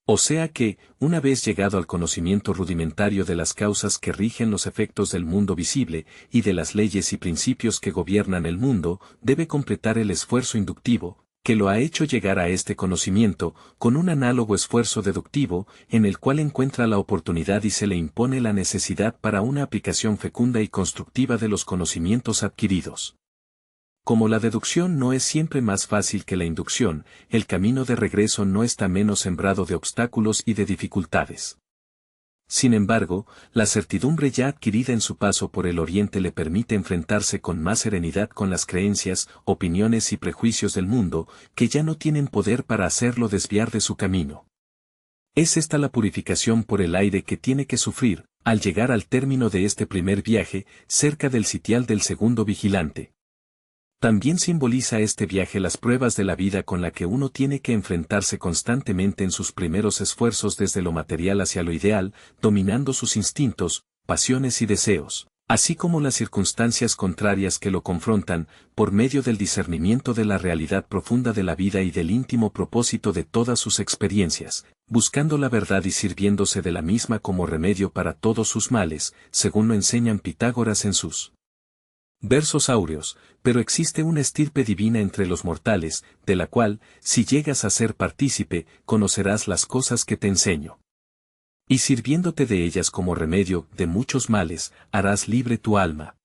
O sea que, una vez llegado al conocimiento rudimentario de las causas que rigen los efectos del mundo visible, y de las leyes y principios que gobiernan el mundo, debe completar el esfuerzo inductivo, que lo ha hecho llegar a este conocimiento, con un análogo esfuerzo deductivo, en el cual encuentra la oportunidad y se le impone la necesidad para una aplicación fecunda y constructiva de los conocimientos adquiridos. Como la deducción no es siempre más fácil que la inducción, el camino de regreso no está menos sembrado de obstáculos y de dificultades. Sin embargo, la certidumbre ya adquirida en su paso por el Oriente le permite enfrentarse con más serenidad con las creencias, opiniones y prejuicios del mundo, que ya no tienen poder para hacerlo desviar de su camino. Es esta la purificación por el aire que tiene que sufrir, al llegar al término de este primer viaje, cerca del sitial del segundo vigilante. También simboliza este viaje las pruebas de la vida con la que uno tiene que enfrentarse constantemente en sus primeros esfuerzos desde lo material hacia lo ideal, dominando sus instintos, pasiones y deseos, así como las circunstancias contrarias que lo confrontan, por medio del discernimiento de la realidad profunda de la vida y del íntimo propósito de todas sus experiencias, buscando la verdad y sirviéndose de la misma como remedio para todos sus males, según lo enseñan Pitágoras en sus versos áureos, pero existe una estirpe divina entre los mortales, de la cual, si llegas a ser partícipe, conocerás las cosas que te enseño. Y sirviéndote de ellas como remedio de muchos males, harás libre tu alma.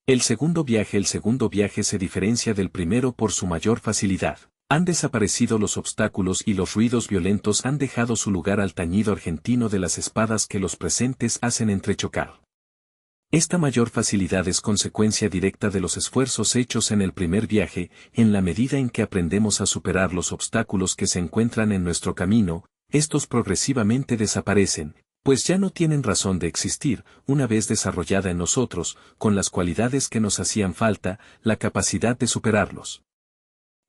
El segundo viaje se diferencia del primero por su mayor facilidad. Han desaparecido los obstáculos y los ruidos violentos han dejado su lugar al tañido argentino de las espadas que los presentes hacen entrechocar. Esta mayor facilidad es consecuencia directa de los esfuerzos hechos en el primer viaje, en la medida en que aprendemos a superar los obstáculos que se encuentran en nuestro camino, estos progresivamente desaparecen, pues ya no tienen razón de existir, una vez desarrollada en nosotros, con las cualidades que nos hacían falta, la capacidad de superarlos.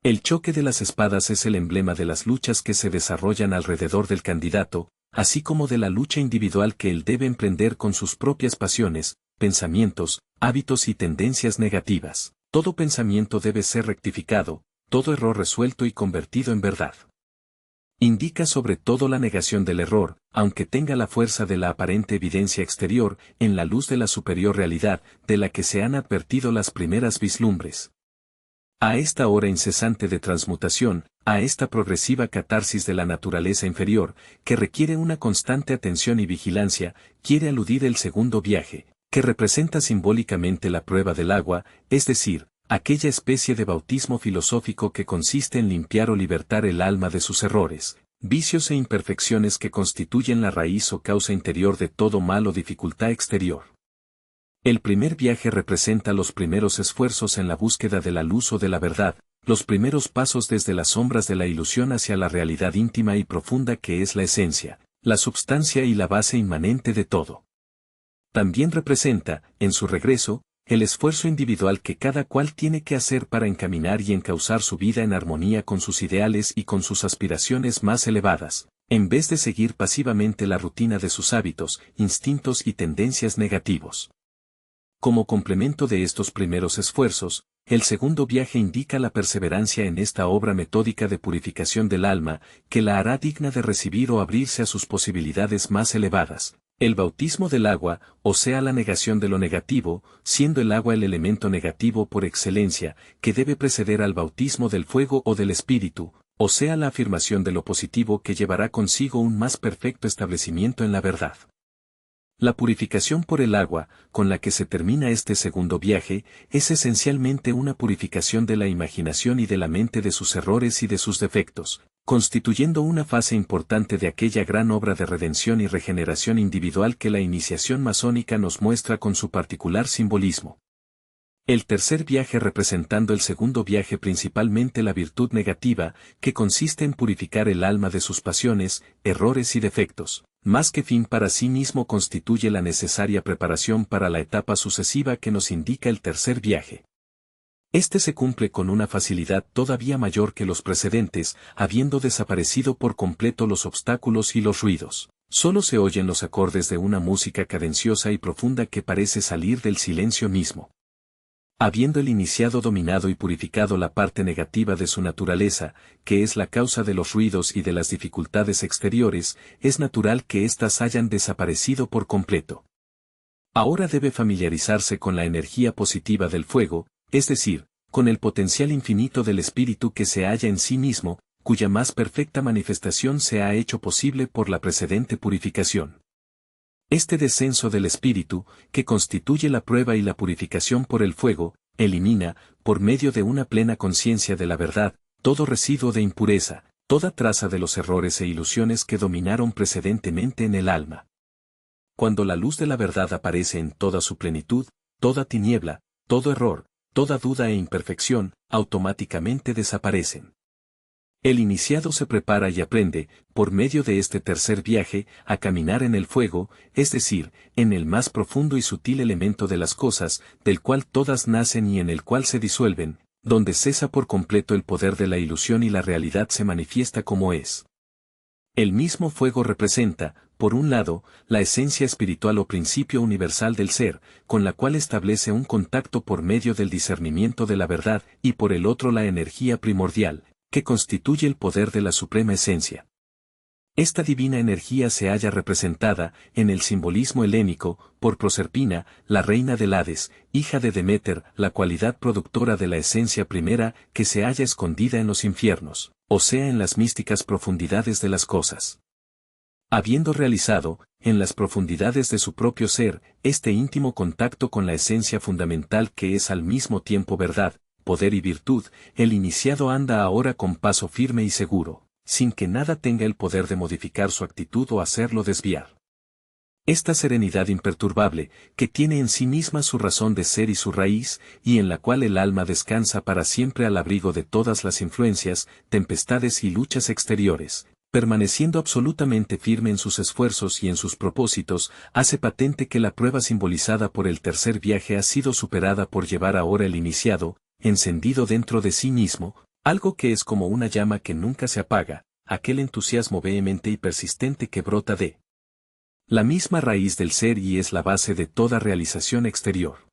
El choque de las espadas es el emblema de las luchas que se desarrollan alrededor del candidato, así como de la lucha individual que él debe emprender con sus propias pasiones, pensamientos, hábitos y tendencias negativas. Todo pensamiento debe ser rectificado, todo error resuelto y convertido en verdad. Indica sobre todo la negación del error, aunque tenga la fuerza de la aparente evidencia exterior, en la luz de la superior realidad, de la que se han advertido las primeras vislumbres. A esta hora incesante de transmutación, a esta progresiva catarsis de la naturaleza inferior, que requiere una constante atención y vigilancia, quiere aludir el segundo viaje, que representa simbólicamente la prueba del agua, es decir, aquella especie de bautismo filosófico que consiste en limpiar o libertar el alma de sus errores, vicios e imperfecciones que constituyen la raíz o causa interior de todo mal o dificultad exterior. El primer viaje representa los primeros esfuerzos en la búsqueda de la luz o de la verdad, los primeros pasos desde las sombras de la ilusión hacia la realidad íntima y profunda que es la esencia, la substancia y la base inmanente de todo. También representa, en su regreso, el esfuerzo individual que cada cual tiene que hacer para encaminar y encauzar su vida en armonía con sus ideales y con sus aspiraciones más elevadas, en vez de seguir pasivamente la rutina de sus hábitos, instintos y tendencias negativos. Como complemento de estos primeros esfuerzos, el segundo viaje indica la perseverancia en esta obra metódica de purificación del alma, que la hará digna de recibir o abrirse a sus posibilidades más elevadas. El bautismo del agua, o sea la negación de lo negativo, siendo el agua el elemento negativo por excelencia, que debe preceder al bautismo del fuego o del espíritu, o sea la afirmación de lo positivo que llevará consigo un más perfecto establecimiento en la verdad. La purificación por el agua, con la que se termina este segundo viaje, es esencialmente una purificación de la imaginación y de la mente de sus errores y de sus defectos, constituyendo una fase importante de aquella gran obra de redención y regeneración individual que la iniciación masónica nos muestra con su particular simbolismo. El tercer viaje representando el segundo viaje principalmente la virtud negativa, que consiste en purificar el alma de sus pasiones, errores y defectos, más que fin para sí mismo constituye la necesaria preparación para la etapa sucesiva que nos indica el tercer viaje. Este se cumple con una facilidad todavía mayor que los precedentes, habiendo desaparecido por completo los obstáculos y los ruidos. Solo se oyen los acordes de una música cadenciosa y profunda que parece salir del silencio mismo. Habiendo el iniciado dominado y purificado la parte negativa de su naturaleza, que es la causa de los ruidos y de las dificultades exteriores, es natural que éstas hayan desaparecido por completo. Ahora debe familiarizarse con la energía positiva del fuego, es decir, con el potencial infinito del espíritu que se halla en sí mismo, cuya más perfecta manifestación se ha hecho posible por la precedente purificación. Este descenso del espíritu, que constituye la prueba y la purificación por el fuego, elimina, por medio de una plena conciencia de la verdad, todo residuo de impureza, toda traza de los errores e ilusiones que dominaron precedentemente en el alma. Cuando la luz de la verdad aparece en toda su plenitud, toda tiniebla, todo error, toda duda e imperfección, automáticamente desaparecen. El iniciado se prepara y aprende, por medio de este tercer viaje, a caminar en el fuego, es decir, en el más profundo y sutil elemento de las cosas, del cual todas nacen y en el cual se disuelven, donde cesa por completo el poder de la ilusión y la realidad se manifiesta como es. El mismo fuego representa, por un lado, la esencia espiritual o principio universal del ser, con la cual establece un contacto por medio del discernimiento de la verdad, y por el otro la energía primordial, que constituye el poder de la suprema esencia. Esta divina energía se halla representada, en el simbolismo helénico, por Proserpina, la reina del Hades, hija de Deméter, la cualidad productora de la esencia primera que se halla escondida en los infiernos, o sea en las místicas profundidades de las cosas. Habiendo realizado, en las profundidades de su propio ser, este íntimo contacto con la esencia fundamental que es al mismo tiempo verdad, poder y virtud, el iniciado anda ahora con paso firme y seguro, sin que nada tenga el poder de modificar su actitud o hacerlo desviar. Esta serenidad imperturbable, que tiene en sí misma su razón de ser y su raíz, y en la cual el alma descansa para siempre al abrigo de todas las influencias, tempestades y luchas exteriores, permaneciendo absolutamente firme en sus esfuerzos y en sus propósitos, hace patente que la prueba simbolizada por el tercer viaje ha sido superada por llevar ahora el iniciado, encendido dentro de sí mismo, algo que es como una llama que nunca se apaga, aquel entusiasmo vehemente y persistente que brota de la misma raíz del ser y es la base de toda realización exterior.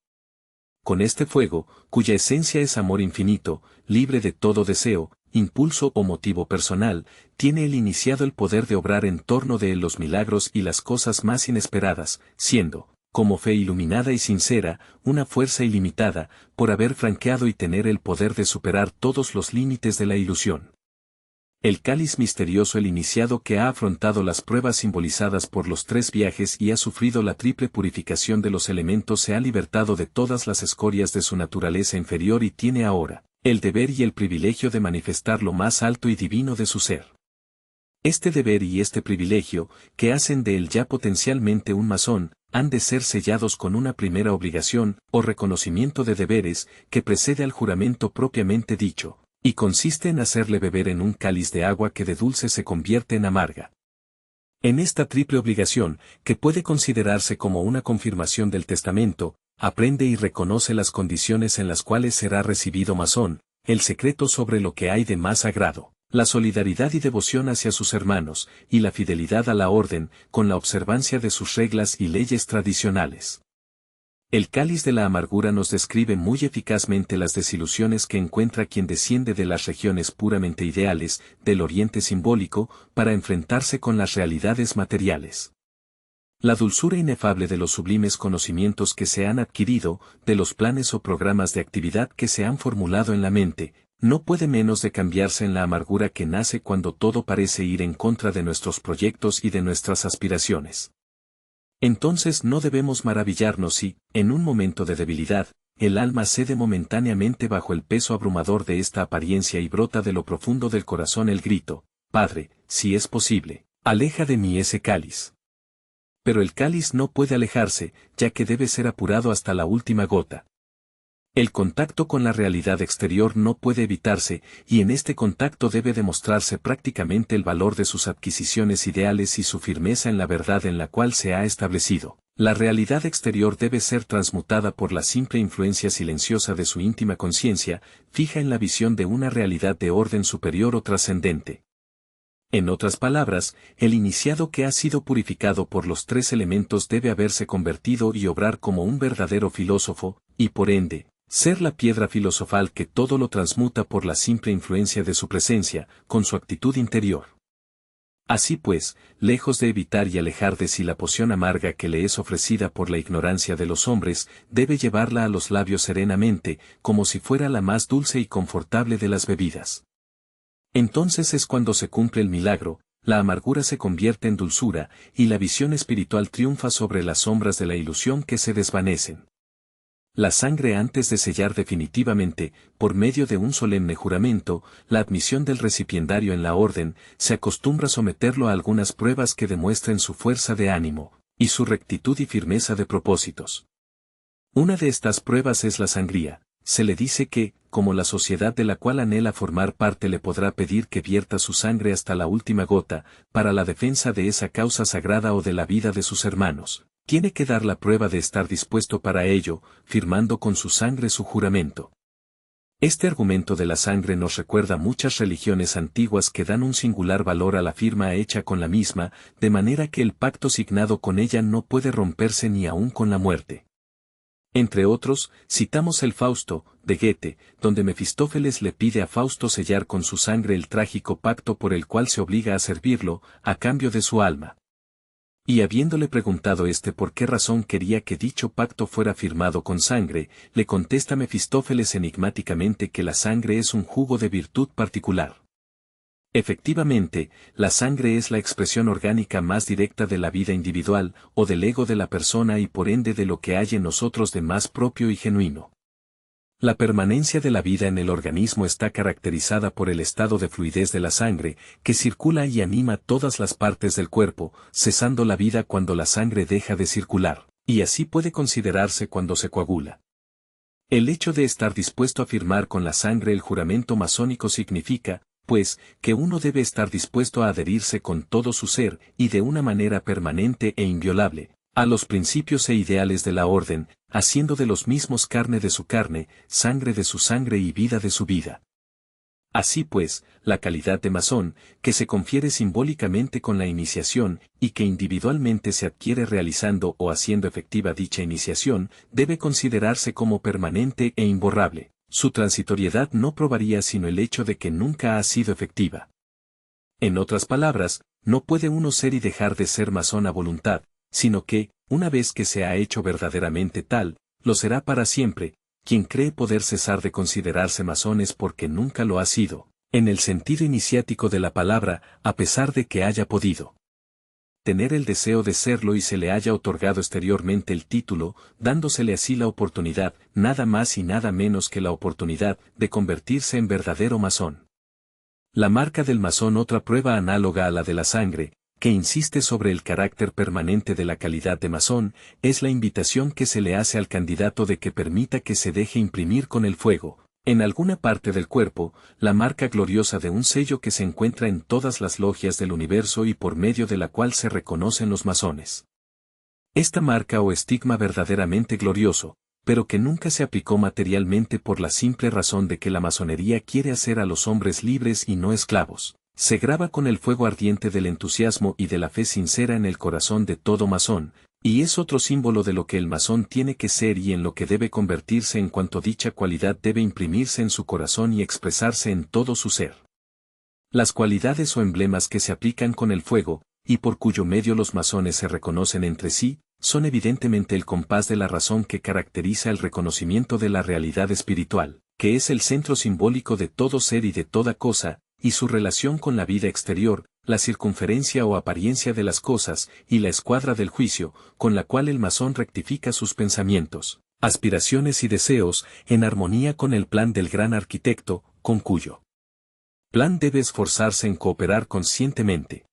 Con este fuego, cuya esencia es amor infinito, libre de todo deseo, impulso o motivo personal, tiene el iniciado el poder de obrar en torno de él los milagros y las cosas más inesperadas, siendo, como fe iluminada y sincera, una fuerza ilimitada, por haber franqueado y tener el poder de superar todos los límites de la ilusión. El cáliz misterioso, el iniciado que ha afrontado las pruebas simbolizadas por los 3 viajes y ha sufrido la triple purificación de los elementos, se ha libertado de todas las escorias de su naturaleza inferior y tiene ahora el deber y el privilegio de manifestar lo más alto y divino de su ser. Este deber y este privilegio, que hacen de él ya potencialmente un masón, han de ser sellados con una primera obligación, o reconocimiento de deberes, que precede al juramento propiamente dicho, y consiste en hacerle beber en un cáliz de agua que de dulce se convierte en amarga. En esta triple obligación, que puede considerarse como una confirmación del testamento, aprende y reconoce las condiciones en las cuales será recibido masón, el secreto sobre lo que hay de más sagrado, la solidaridad y devoción hacia sus hermanos, y la fidelidad a la orden, con la observancia de sus reglas y leyes tradicionales. El cáliz de la amargura nos describe muy eficazmente las desilusiones que encuentra quien desciende de las regiones puramente ideales, del oriente simbólico, para enfrentarse con las realidades materiales. La dulzura inefable de los sublimes conocimientos que se han adquirido, de los planes o programas de actividad que se han formulado en la mente, no puede menos de cambiarse en la amargura que nace cuando todo parece ir en contra de nuestros proyectos y de nuestras aspiraciones. Entonces no debemos maravillarnos si, en un momento de debilidad, el alma cede momentáneamente bajo el peso abrumador de esta apariencia y brota de lo profundo del corazón el grito: Padre, si es posible, aleja de mí ese cáliz. Pero el cáliz no puede alejarse, ya que debe ser apurado hasta la última gota. El contacto con la realidad exterior no puede evitarse, y en este contacto debe demostrarse prácticamente el valor de sus adquisiciones ideales y su firmeza en la verdad en la cual se ha establecido. La realidad exterior debe ser transmutada por la simple influencia silenciosa de su íntima conciencia, fija en la visión de una realidad de orden superior o trascendente. En otras palabras, el iniciado que ha sido purificado por los 3 elementos debe haberse convertido y obrar como un verdadero filósofo, y por ende, ser la piedra filosofal que todo lo transmuta por la simple influencia de su presencia, con su actitud interior. Así pues, lejos de evitar y alejar de sí la poción amarga que le es ofrecida por la ignorancia de los hombres, debe llevarla a los labios serenamente, como si fuera la más dulce y confortable de las bebidas. Entonces es cuando se cumple el milagro, la amargura se convierte en dulzura, y la visión espiritual triunfa sobre las sombras de la ilusión que se desvanecen. La sangre, antes de sellar definitivamente, por medio de un solemne juramento, la admisión del recipiendario en la orden, se acostumbra someterlo a algunas pruebas que demuestren su fuerza de ánimo, y su rectitud y firmeza de propósitos. Una de estas pruebas es la sangría. Se le dice que, como la sociedad de la cual anhela formar parte le podrá pedir que vierta su sangre hasta la última gota, para la defensa de esa causa sagrada o de la vida de sus hermanos, tiene que dar la prueba de estar dispuesto para ello, firmando con su sangre su juramento. Este argumento de la sangre nos recuerda muchas religiones antiguas que dan un singular valor a la firma hecha con la misma, de manera que el pacto signado con ella no puede romperse ni aun con la muerte. Entre otros, citamos el Fausto, de Goethe, donde Mefistófeles le pide a Fausto sellar con su sangre el trágico pacto por el cual se obliga a servirlo, a cambio de su alma. Y habiéndole preguntado por qué razón quería que dicho pacto fuera firmado con sangre, le contesta Mefistófeles enigmáticamente que la sangre es un jugo de virtud particular. Efectivamente, la sangre es la expresión orgánica más directa de la vida individual, o del ego de la persona y por ende de lo que hay en nosotros de más propio y genuino. La permanencia de la vida en el organismo está caracterizada por el estado de fluidez de la sangre, que circula y anima todas las partes del cuerpo, cesando la vida cuando la sangre deja de circular, y así puede considerarse cuando se coagula. El hecho de estar dispuesto a firmar con la sangre el juramento masónico significa, pues, que uno debe estar dispuesto a adherirse con todo su ser, y de una manera permanente e inviolable, a los principios e ideales de la orden, haciendo de los mismos carne de su carne, sangre de su sangre y vida de su vida. Así pues, la calidad de masón, que se confiere simbólicamente con la iniciación, y que individualmente se adquiere realizando o haciendo efectiva dicha iniciación, debe considerarse como permanente e imborrable, su transitoriedad no probaría sino el hecho de que nunca ha sido efectiva. En otras palabras, no puede uno ser y dejar de ser masón a voluntad, sino que, una vez que se ha hecho verdaderamente tal, lo será para siempre. Quien cree poder cesar de considerarse masón es porque nunca lo ha sido, en el sentido iniciático de la palabra, a pesar de que haya podido tener el deseo de serlo y se le haya otorgado exteriormente el título, dándosele así la oportunidad, nada más y nada menos que la oportunidad, de convertirse en verdadero masón. La marca del masón, otra prueba análoga a la de la sangre, que insiste sobre el carácter permanente de la calidad de masón, es la invitación que se le hace al candidato de que permita que se deje imprimir con el fuego, en alguna parte del cuerpo, la marca gloriosa de un sello que se encuentra en todas las logias del universo y por medio de la cual se reconocen los masones. Esta marca o estigma verdaderamente glorioso, pero que nunca se aplicó materialmente por la simple razón de que la masonería quiere hacer a los hombres libres y no esclavos, se graba con el fuego ardiente del entusiasmo y de la fe sincera en el corazón de todo masón, y es otro símbolo de lo que el masón tiene que ser y en lo que debe convertirse en cuanto dicha cualidad debe imprimirse en su corazón y expresarse en todo su ser. Las cualidades o emblemas que se aplican con el fuego, y por cuyo medio los masones se reconocen entre sí, son evidentemente el compás de la razón que caracteriza el reconocimiento de la realidad espiritual, que es el centro simbólico de todo ser y de toda cosa, y su relación con la vida exterior, la circunferencia o apariencia de las cosas, y la escuadra del juicio, con la cual el masón rectifica sus pensamientos, aspiraciones y deseos, en armonía con el plan del gran arquitecto, con cuyo plan debe esforzarse en cooperar conscientemente.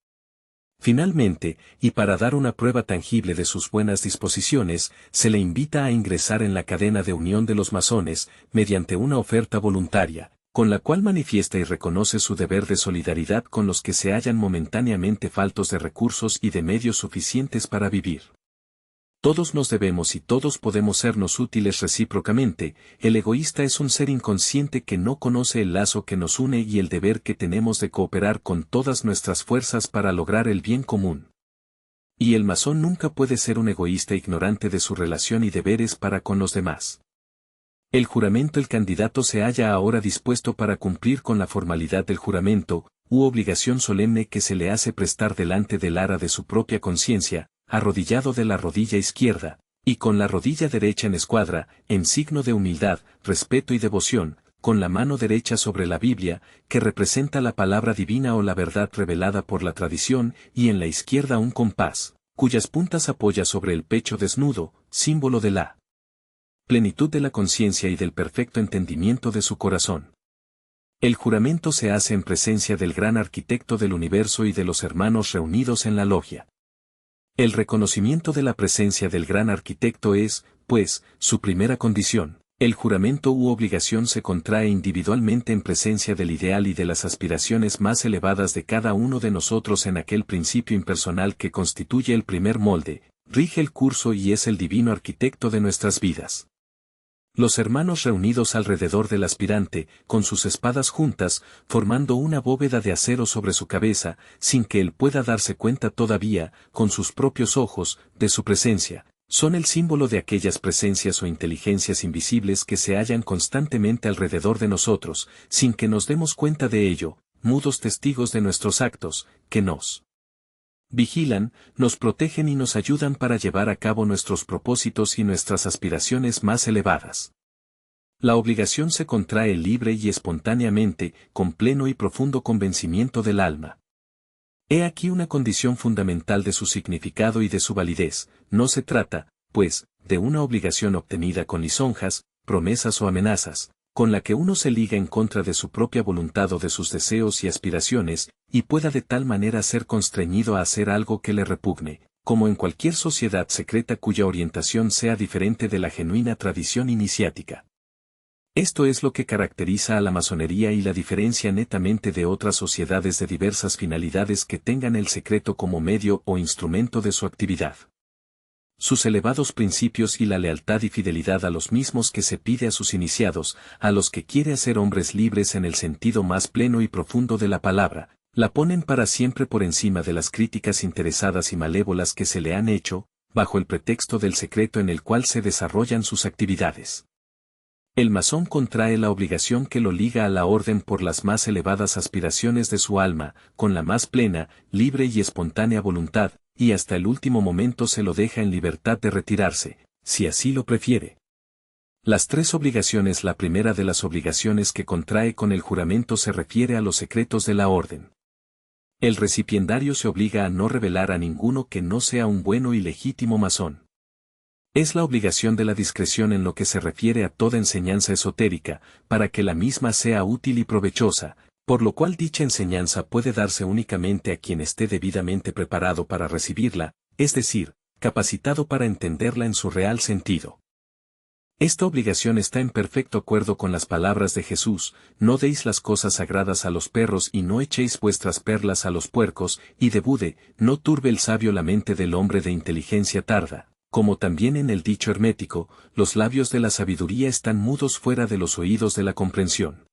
Finalmente, y para dar una prueba tangible de sus buenas disposiciones, se le invita a ingresar en la cadena de unión de los masones, mediante una oferta voluntaria, con la cual manifiesta y reconoce su deber de solidaridad con los que se hallan momentáneamente faltos de recursos y de medios suficientes para vivir. Todos nos debemos y todos podemos sernos útiles recíprocamente. El egoísta es un ser inconsciente que no conoce el lazo que nos une y el deber que tenemos de cooperar con todas nuestras fuerzas para lograr el bien común. Y el masón nunca puede ser un egoísta ignorante de su relación y deberes para con los demás. El juramento. El candidato se halla ahora dispuesto para cumplir con la formalidad del juramento, u obligación solemne que se le hace prestar delante del ara de su propia conciencia, arrodillado de la rodilla izquierda, y con la rodilla derecha en escuadra, en signo de humildad, respeto y devoción, con la mano derecha sobre la Biblia, que representa la palabra divina o la verdad revelada por la tradición, y en la izquierda un compás, cuyas puntas apoya sobre el pecho desnudo, símbolo de la plenitud de la conciencia y del perfecto entendimiento de su corazón. El juramento se hace en presencia del gran arquitecto del universo y de los hermanos reunidos en la logia. El reconocimiento de la presencia del gran arquitecto es, pues, su primera condición. El juramento u obligación se contrae individualmente en presencia del ideal y de las aspiraciones más elevadas de cada uno de nosotros en aquel principio impersonal que constituye el primer molde, rige el curso y es el divino arquitecto de nuestras vidas. Los hermanos reunidos alrededor del aspirante, con sus espadas juntas, formando una bóveda de acero sobre su cabeza, sin que él pueda darse cuenta todavía, con sus propios ojos, de su presencia, son el símbolo de aquellas presencias o inteligencias invisibles que se hallan constantemente alrededor de nosotros, sin que nos demos cuenta de ello, mudos testigos de nuestros actos, que nos vigilan, nos protegen y nos ayudan para llevar a cabo nuestros propósitos y nuestras aspiraciones más elevadas. La obligación se contrae libre y espontáneamente, con pleno y profundo convencimiento del alma. He aquí una condición fundamental de su significado y de su validez. No se trata, pues, de una obligación obtenida con lisonjas, promesas o amenazas, con la que uno se liga en contra de su propia voluntad o de sus deseos y aspiraciones, y pueda de tal manera ser constreñido a hacer algo que le repugne, como en cualquier sociedad secreta cuya orientación sea diferente de la genuina tradición iniciática. Esto es lo que caracteriza a la masonería y la diferencia netamente de otras sociedades de diversas finalidades que tengan el secreto como medio o instrumento de su actividad. Sus elevados principios y la lealtad y fidelidad a los mismos que se pide a sus iniciados, a los que quiere hacer hombres libres en el sentido más pleno y profundo de la palabra, la ponen para siempre por encima de las críticas interesadas y malévolas que se le han hecho, bajo el pretexto del secreto en el cual se desarrollan sus actividades. El masón contrae la obligación que lo liga a la orden por las más elevadas aspiraciones de su alma, con la más plena, libre y espontánea voluntad, y hasta el último momento se lo deja en libertad de retirarse, si así lo prefiere. Las tres obligaciones. La primera de las obligaciones que contrae con el juramento se refiere a los secretos de la orden. El recipiendario se obliga a no revelar a ninguno que no sea un bueno y legítimo masón. Es la obligación de la discreción en lo que se refiere a toda enseñanza esotérica, para que la misma sea útil y provechosa, por lo cual dicha enseñanza puede darse únicamente a quien esté debidamente preparado para recibirla, es decir, capacitado para entenderla en su real sentido. Esta obligación está en perfecto acuerdo con las palabras de Jesús: no deis las cosas sagradas a los perros y no echéis vuestras perlas a los puercos, y de Bude, no turbe el sabio la mente del hombre de inteligencia tarda. Como también en el dicho hermético, los labios de la sabiduría están mudos fuera de los oídos de la comprensión.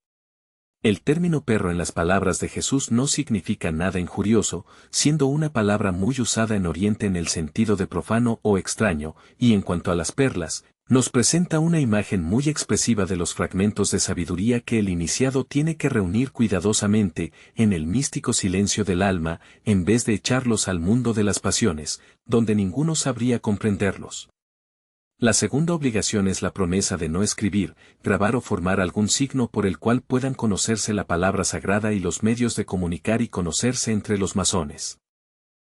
El término perro en las palabras de Jesús no significa nada injurioso, siendo una palabra muy usada en Oriente en el sentido de profano o extraño, y en cuanto a las perlas, nos presenta una imagen muy expresiva de los fragmentos de sabiduría que el iniciado tiene que reunir cuidadosamente, en el místico silencio del alma, en vez de echarlos al mundo de las pasiones, donde ninguno sabría comprenderlos. La segunda obligación es la promesa de no escribir, grabar o formar algún signo por el cual puedan conocerse la palabra sagrada y los medios de comunicar y conocerse entre los masones.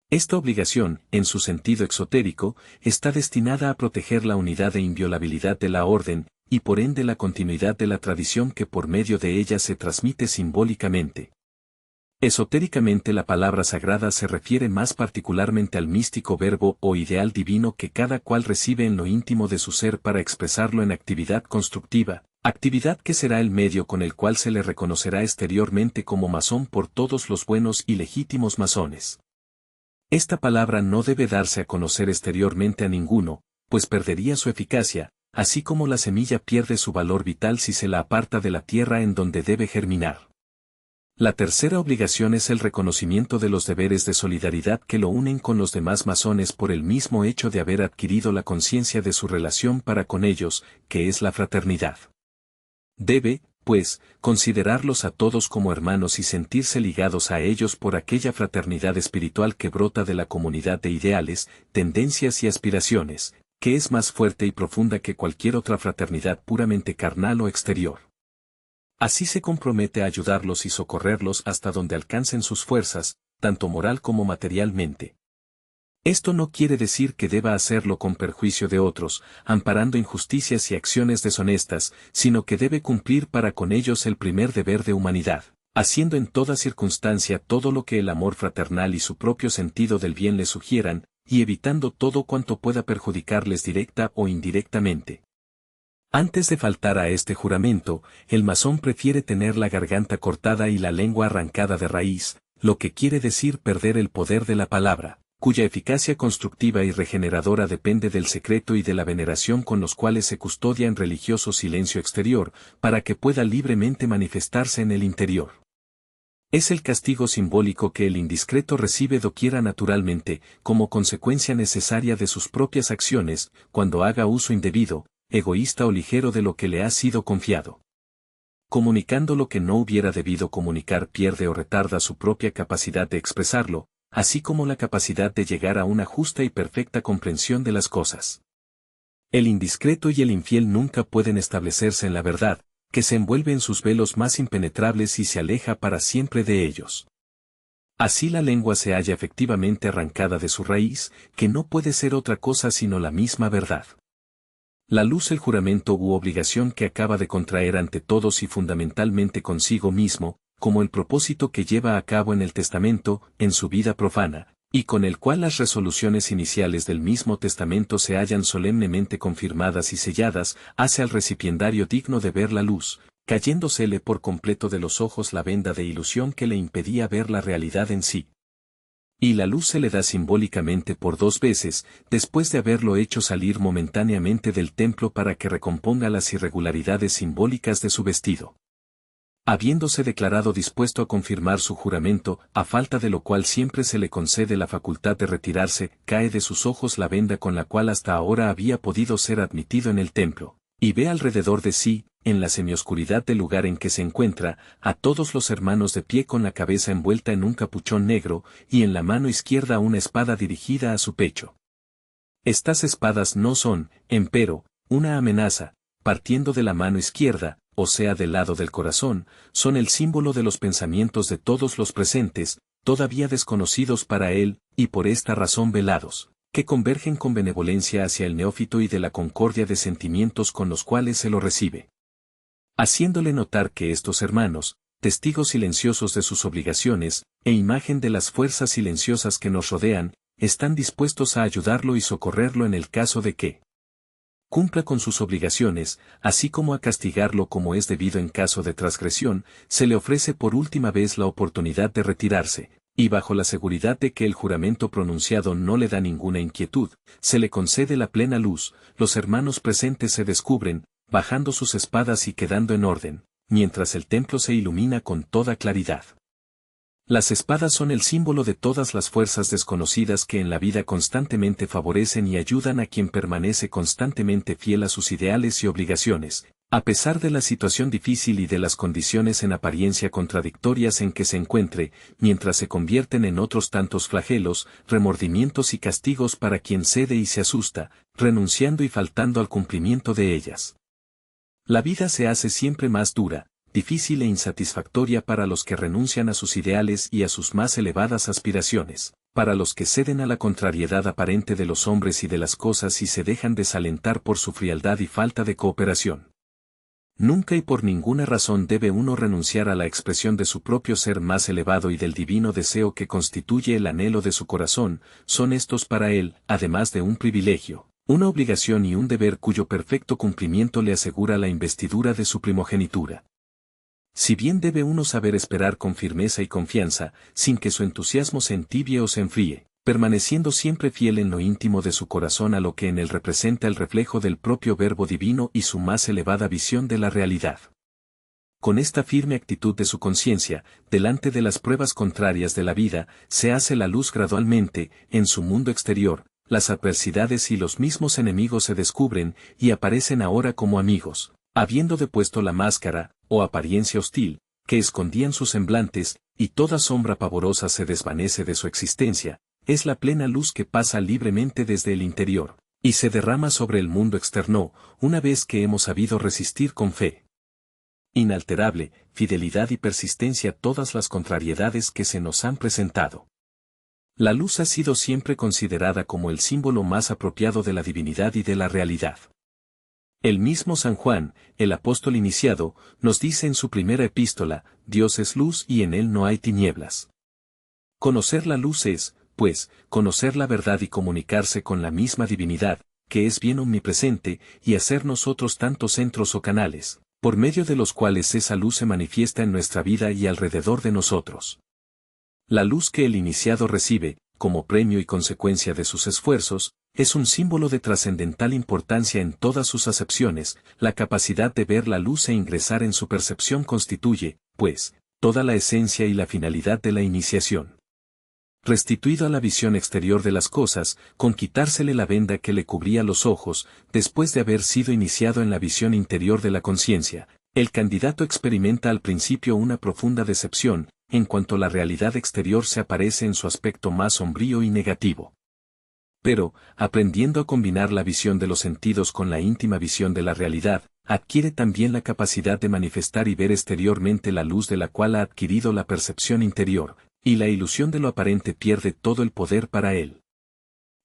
Esta obligación, en su sentido exotérico, está destinada a proteger la unidad e inviolabilidad de la orden, y por ende la continuidad de la tradición que por medio de ella se transmite simbólicamente. Esotéricamente, la palabra sagrada se refiere más particularmente al místico verbo o ideal divino que cada cual recibe en lo íntimo de su ser para expresarlo en actividad constructiva, actividad que será el medio con el cual se le reconocerá exteriormente como masón por todos los buenos y legítimos masones. Esta palabra no debe darse a conocer exteriormente a ninguno, pues perdería su eficacia, así como la semilla pierde su valor vital si se la aparta de la tierra en donde debe germinar. La tercera obligación es el reconocimiento de los deberes de solidaridad que lo unen con los demás masones por el mismo hecho de haber adquirido la conciencia de su relación para con ellos, que es la fraternidad. Debe, pues, considerarlos a todos como hermanos y sentirse ligados a ellos por aquella fraternidad espiritual que brota de la comunidad de ideales, tendencias y aspiraciones, que es más fuerte y profunda que cualquier otra fraternidad puramente carnal o exterior. Así se compromete a ayudarlos y socorrerlos hasta donde alcancen sus fuerzas, tanto moral como materialmente. Esto no quiere decir que deba hacerlo con perjuicio de otros, amparando injusticias y acciones deshonestas, sino que debe cumplir para con ellos el primer deber de humanidad, haciendo en toda circunstancia todo lo que el amor fraternal y su propio sentido del bien le sugieran, y evitando todo cuanto pueda perjudicarles directa o indirectamente. Antes de faltar a este juramento, el masón prefiere tener la garganta cortada y la lengua arrancada de raíz, lo que quiere decir perder el poder de la palabra, cuya eficacia constructiva y regeneradora depende del secreto y de la veneración con los cuales se custodia en religioso silencio exterior, para que pueda libremente manifestarse en el interior. Es el castigo simbólico que el indiscreto recibe doquiera naturalmente, como consecuencia necesaria de sus propias acciones, cuando haga uso indebido, egoísta o ligero de lo que le ha sido confiado. Comunicando lo que no hubiera debido comunicar pierde o retarda su propia capacidad de expresarlo, así como la capacidad de llegar a una justa y perfecta comprensión de las cosas. El indiscreto y el infiel nunca pueden establecerse en la verdad, que se envuelve en sus velos más impenetrables y se aleja para siempre de ellos. Así la lengua se halla efectivamente arrancada de su raíz, que no puede ser otra cosa sino la misma verdad. La luz, el juramento u obligación que acaba de contraer ante todos y fundamentalmente consigo mismo, como el propósito que lleva a cabo en el testamento, en su vida profana, y con el cual las resoluciones iniciales del mismo testamento se hallan solemnemente confirmadas y selladas, hace al recipiendario digno de ver la luz, cayéndosele por completo de los ojos la venda de ilusión que le impedía ver la realidad en sí. Y la luz se le da simbólicamente por 2 veces, después de haberlo hecho salir momentáneamente del templo para que recomponga las irregularidades simbólicas de su vestido. Habiéndose declarado dispuesto a confirmar su juramento, a falta de lo cual siempre se le concede la facultad de retirarse, cae de sus ojos la venda con la cual hasta ahora había podido ser admitido en el templo, Y ve alrededor de sí, en la semioscuridad del lugar en que se encuentra, a todos los hermanos de pie con la cabeza envuelta en un capuchón negro, y en la mano izquierda una espada dirigida a su pecho. Estas espadas no son, empero, una amenaza, partiendo de la mano izquierda, o sea del lado del corazón, son el símbolo de los pensamientos de todos los presentes, todavía desconocidos para él, y por esta razón velados, que convergen con benevolencia hacia el neófito y de la concordia de sentimientos con los cuales se lo recibe. Haciéndole notar que estos hermanos, testigos silenciosos de sus obligaciones, e imagen de las fuerzas silenciosas que nos rodean, están dispuestos a ayudarlo y socorrerlo en el caso de que cumpla con sus obligaciones, así como a castigarlo como es debido en caso de transgresión, se le ofrece por última vez la oportunidad de retirarse, y bajo la seguridad de que el juramento pronunciado no le da ninguna inquietud, se le concede la plena luz, los hermanos presentes se descubren, bajando sus espadas y quedando en orden, mientras el templo se ilumina con toda claridad. Las espadas son el símbolo de todas las fuerzas desconocidas que en la vida constantemente favorecen y ayudan a quien permanece constantemente fiel a sus ideales y obligaciones, a pesar de la situación difícil y de las condiciones en apariencia contradictorias en que se encuentre, mientras se convierten en otros tantos flagelos, remordimientos y castigos para quien cede y se asusta, renunciando y faltando al cumplimiento de ellas. La vida se hace siempre más dura, difícil e insatisfactoria para los que renuncian a sus ideales y a sus más elevadas aspiraciones, para los que ceden a la contrariedad aparente de los hombres y de las cosas y se dejan desalentar por su frialdad y falta de cooperación. Nunca y por ninguna razón debe uno renunciar a la expresión de su propio ser más elevado y del divino deseo que constituye el anhelo de su corazón, son estos para él, además de un privilegio, una obligación y un deber cuyo perfecto cumplimiento le asegura la investidura de su primogenitura. Si bien debe uno saber esperar con firmeza y confianza, sin que su entusiasmo se entibie o se enfríe, permaneciendo siempre fiel en lo íntimo de su corazón a lo que en él representa el reflejo del propio Verbo divino y su más elevada visión de la realidad. Con esta firme actitud de su conciencia, delante de las pruebas contrarias de la vida, se hace la luz gradualmente, en su mundo exterior, las adversidades y los mismos enemigos se descubren y aparecen ahora como amigos, habiendo depuesto la máscara, o apariencia hostil, que escondían sus semblantes, y toda sombra pavorosa se desvanece de su existencia, es la plena luz que pasa libremente desde el interior, y se derrama sobre el mundo externo, una vez que hemos sabido resistir con fe inalterable, fidelidad y persistencia todas las contrariedades que se nos han presentado. La luz ha sido siempre considerada como el símbolo más apropiado de la divinidad y de la realidad. El mismo San Juan, el apóstol iniciado, nos dice en su primera epístola, Dios es luz y en él no hay tinieblas. Conocer la luz es, pues, conocer la verdad y comunicarse con la misma divinidad, que es bien omnipresente, y hacer nosotros tantos centros o canales, por medio de los cuales esa luz se manifiesta en nuestra vida y alrededor de nosotros. La luz que el iniciado recibe, como premio y consecuencia de sus esfuerzos, es un símbolo de trascendental importancia en todas sus acepciones, la capacidad de ver la luz e ingresar en su percepción constituye, pues, toda la esencia y la finalidad de la iniciación. Restituido a la visión exterior de las cosas, con quitársele la venda que le cubría los ojos, después de haber sido iniciado en la visión interior de la conciencia, el candidato experimenta al principio una profunda decepción, en cuanto la realidad exterior se aparece en su aspecto más sombrío y negativo. Pero, aprendiendo a combinar la visión de los sentidos con la íntima visión de la realidad, adquiere también la capacidad de manifestar y ver exteriormente la luz de la cual ha adquirido la percepción interior, y la ilusión de lo aparente pierde todo el poder para él.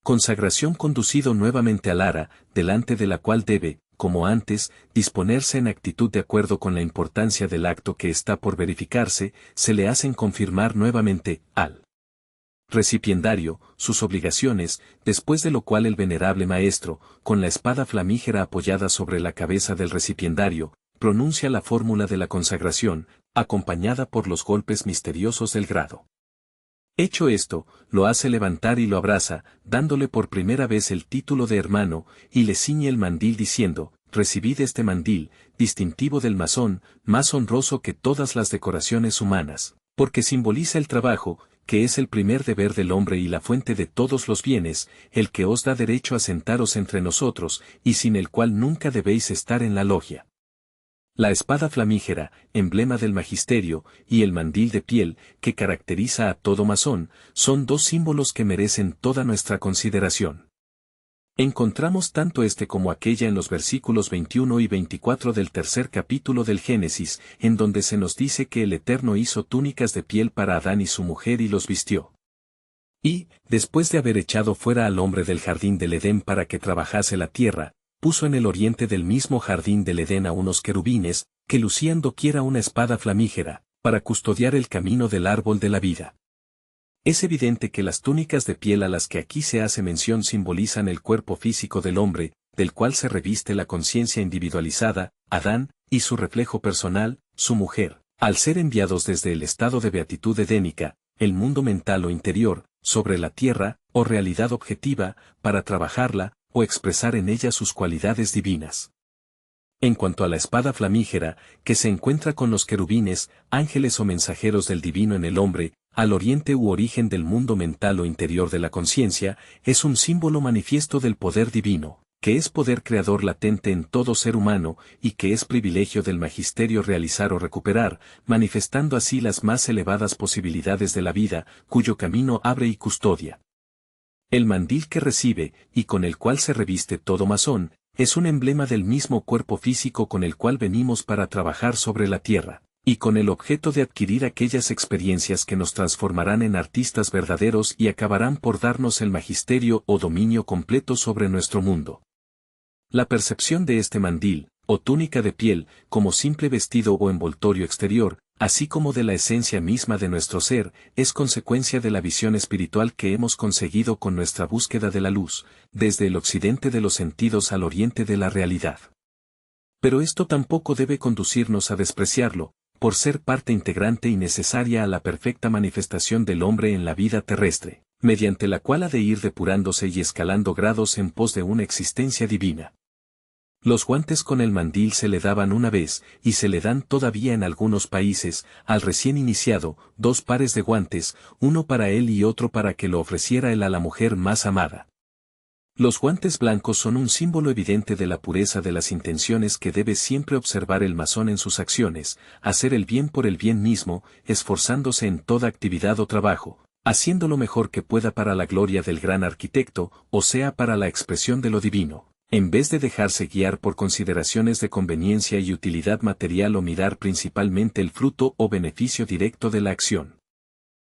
Consagración conducido nuevamente al ara, delante de la cual debe, como antes, disponerse en actitud de acuerdo con la importancia del acto que está por verificarse, se le hacen confirmar nuevamente, al recipiendario, sus obligaciones, después de lo cual el venerable maestro, con la espada flamígera apoyada sobre la cabeza del recipiendario, pronuncia la fórmula de la consagración, acompañada por los golpes misteriosos del grado. Hecho esto, lo hace levantar y lo abraza, dándole por primera vez el título de hermano, y le ciñe el mandil diciendo, recibid este mandil, distintivo del masón, más honroso que todas las decoraciones humanas, porque simboliza el trabajo, que es el primer deber del hombre y la fuente de todos los bienes, el que os da derecho a sentaros entre nosotros, y sin el cual nunca debéis estar en la logia. La espada flamígera, emblema del magisterio, y el mandil de piel, que caracteriza a todo masón, son dos símbolos que merecen toda nuestra consideración. Encontramos tanto este como aquella en los versículos 21 y 24 del tercer capítulo del Génesis, en donde se nos dice que el Eterno hizo túnicas de piel para Adán y su mujer y los vistió. Y, después de haber echado fuera al hombre del jardín del Edén para que trabajase la tierra, puso en el oriente del mismo jardín del Edén a unos querubines, que lucían doquiera una espada flamígera, para custodiar el camino del árbol de la vida. Es evidente que las túnicas de piel a las que aquí se hace mención simbolizan el cuerpo físico del hombre, del cual se reviste la conciencia individualizada, Adán, y su reflejo personal, su mujer, al ser enviados desde el estado de beatitud edénica, el mundo mental o interior, sobre la tierra, o realidad objetiva, para trabajarla, o expresar en ella sus cualidades divinas. En cuanto a la espada flamígera, que se encuentra con los querubines, ángeles o mensajeros del divino en el hombre, al oriente u origen del mundo mental o interior de la conciencia, es un símbolo manifiesto del poder divino, que es poder creador latente en todo ser humano, y que es privilegio del magisterio realizar o recuperar, manifestando así las más elevadas posibilidades de la vida, cuyo camino abre y custodia. El mandil que recibe, y con el cual se reviste todo masón, es un emblema del mismo cuerpo físico con el cual venimos para trabajar sobre la tierra, y con el objeto de adquirir aquellas experiencias que nos transformarán en artistas verdaderos y acabarán por darnos el magisterio o dominio completo sobre nuestro mundo. La percepción de este mandil, o túnica de piel, como simple vestido o envoltorio exterior, así como de la esencia misma de nuestro ser, es consecuencia de la visión espiritual que hemos conseguido con nuestra búsqueda de la luz, desde el occidente de los sentidos al oriente de la realidad. Pero esto tampoco debe conducirnos a despreciarlo, por ser parte integrante y necesaria a la perfecta manifestación del hombre en la vida terrestre, mediante la cual ha de ir depurándose y escalando grados en pos de una existencia divina. Los guantes con el mandil se le daban una vez, y se le dan todavía en algunos países, al recién iniciado, 2 pares de guantes, uno para él y otro para que lo ofreciera él a la mujer más amada. Los guantes blancos son un símbolo evidente de la pureza de las intenciones que debe siempre observar el masón en sus acciones, hacer el bien por el bien mismo, esforzándose en toda actividad o trabajo, haciendo lo mejor que pueda para la gloria del gran arquitecto, o sea para la expresión de lo divino, en vez de dejarse guiar por consideraciones de conveniencia y utilidad material o mirar principalmente el fruto o beneficio directo de la acción.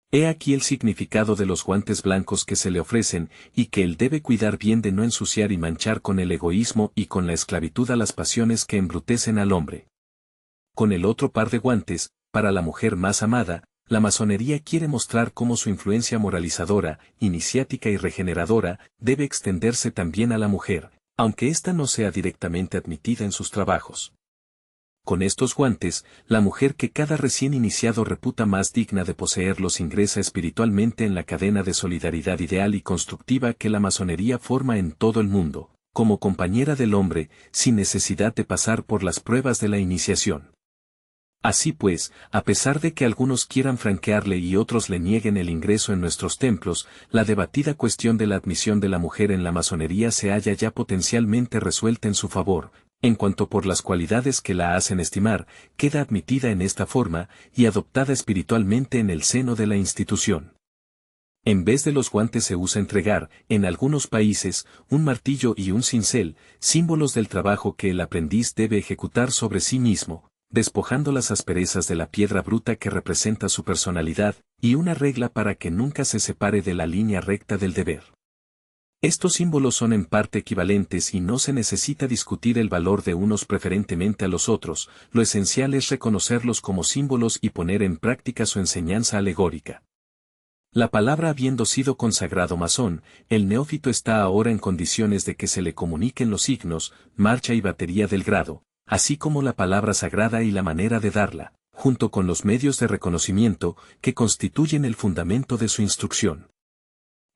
He aquí el significado de los guantes blancos que se le ofrecen, y que él debe cuidar bien de no ensuciar y manchar con el egoísmo y con la esclavitud a las pasiones que embrutecen al hombre. Con el otro par de guantes, para la mujer más amada, la masonería quiere mostrar cómo su influencia moralizadora, iniciática y regeneradora, debe extenderse también a la mujer, aunque ésta no sea directamente admitida en sus trabajos. Con estos guantes, la mujer que cada recién iniciado reputa más digna de poseerlos ingresa espiritualmente en la cadena de solidaridad ideal y constructiva que la masonería forma en todo el mundo, como compañera del hombre, sin necesidad de pasar por las pruebas de la iniciación. Así pues, a pesar de que algunos quieran franquearle y otros le nieguen el ingreso en nuestros templos, la debatida cuestión de la admisión de la mujer en la masonería se halla ya potencialmente resuelta en su favor, en cuanto por las cualidades que la hacen estimar, queda admitida en esta forma y adoptada espiritualmente en el seno de la institución. En vez de los guantes se usa entregar, en algunos países, un martillo y un cincel, símbolos del trabajo que el aprendiz debe ejecutar sobre sí mismo, despojando las asperezas de la piedra bruta que representa su personalidad, y una regla para que nunca se separe de la línea recta del deber. Estos símbolos son en parte equivalentes y no se necesita discutir el valor de unos preferentemente a los otros, lo esencial es reconocerlos como símbolos y poner en práctica su enseñanza alegórica. La palabra habiendo sido consagrado masón, el neófito está ahora en condiciones de que se le comuniquen los signos, marcha y batería del grado, así como la palabra sagrada y la manera de darla, junto con los medios de reconocimiento que constituyen el fundamento de su instrucción.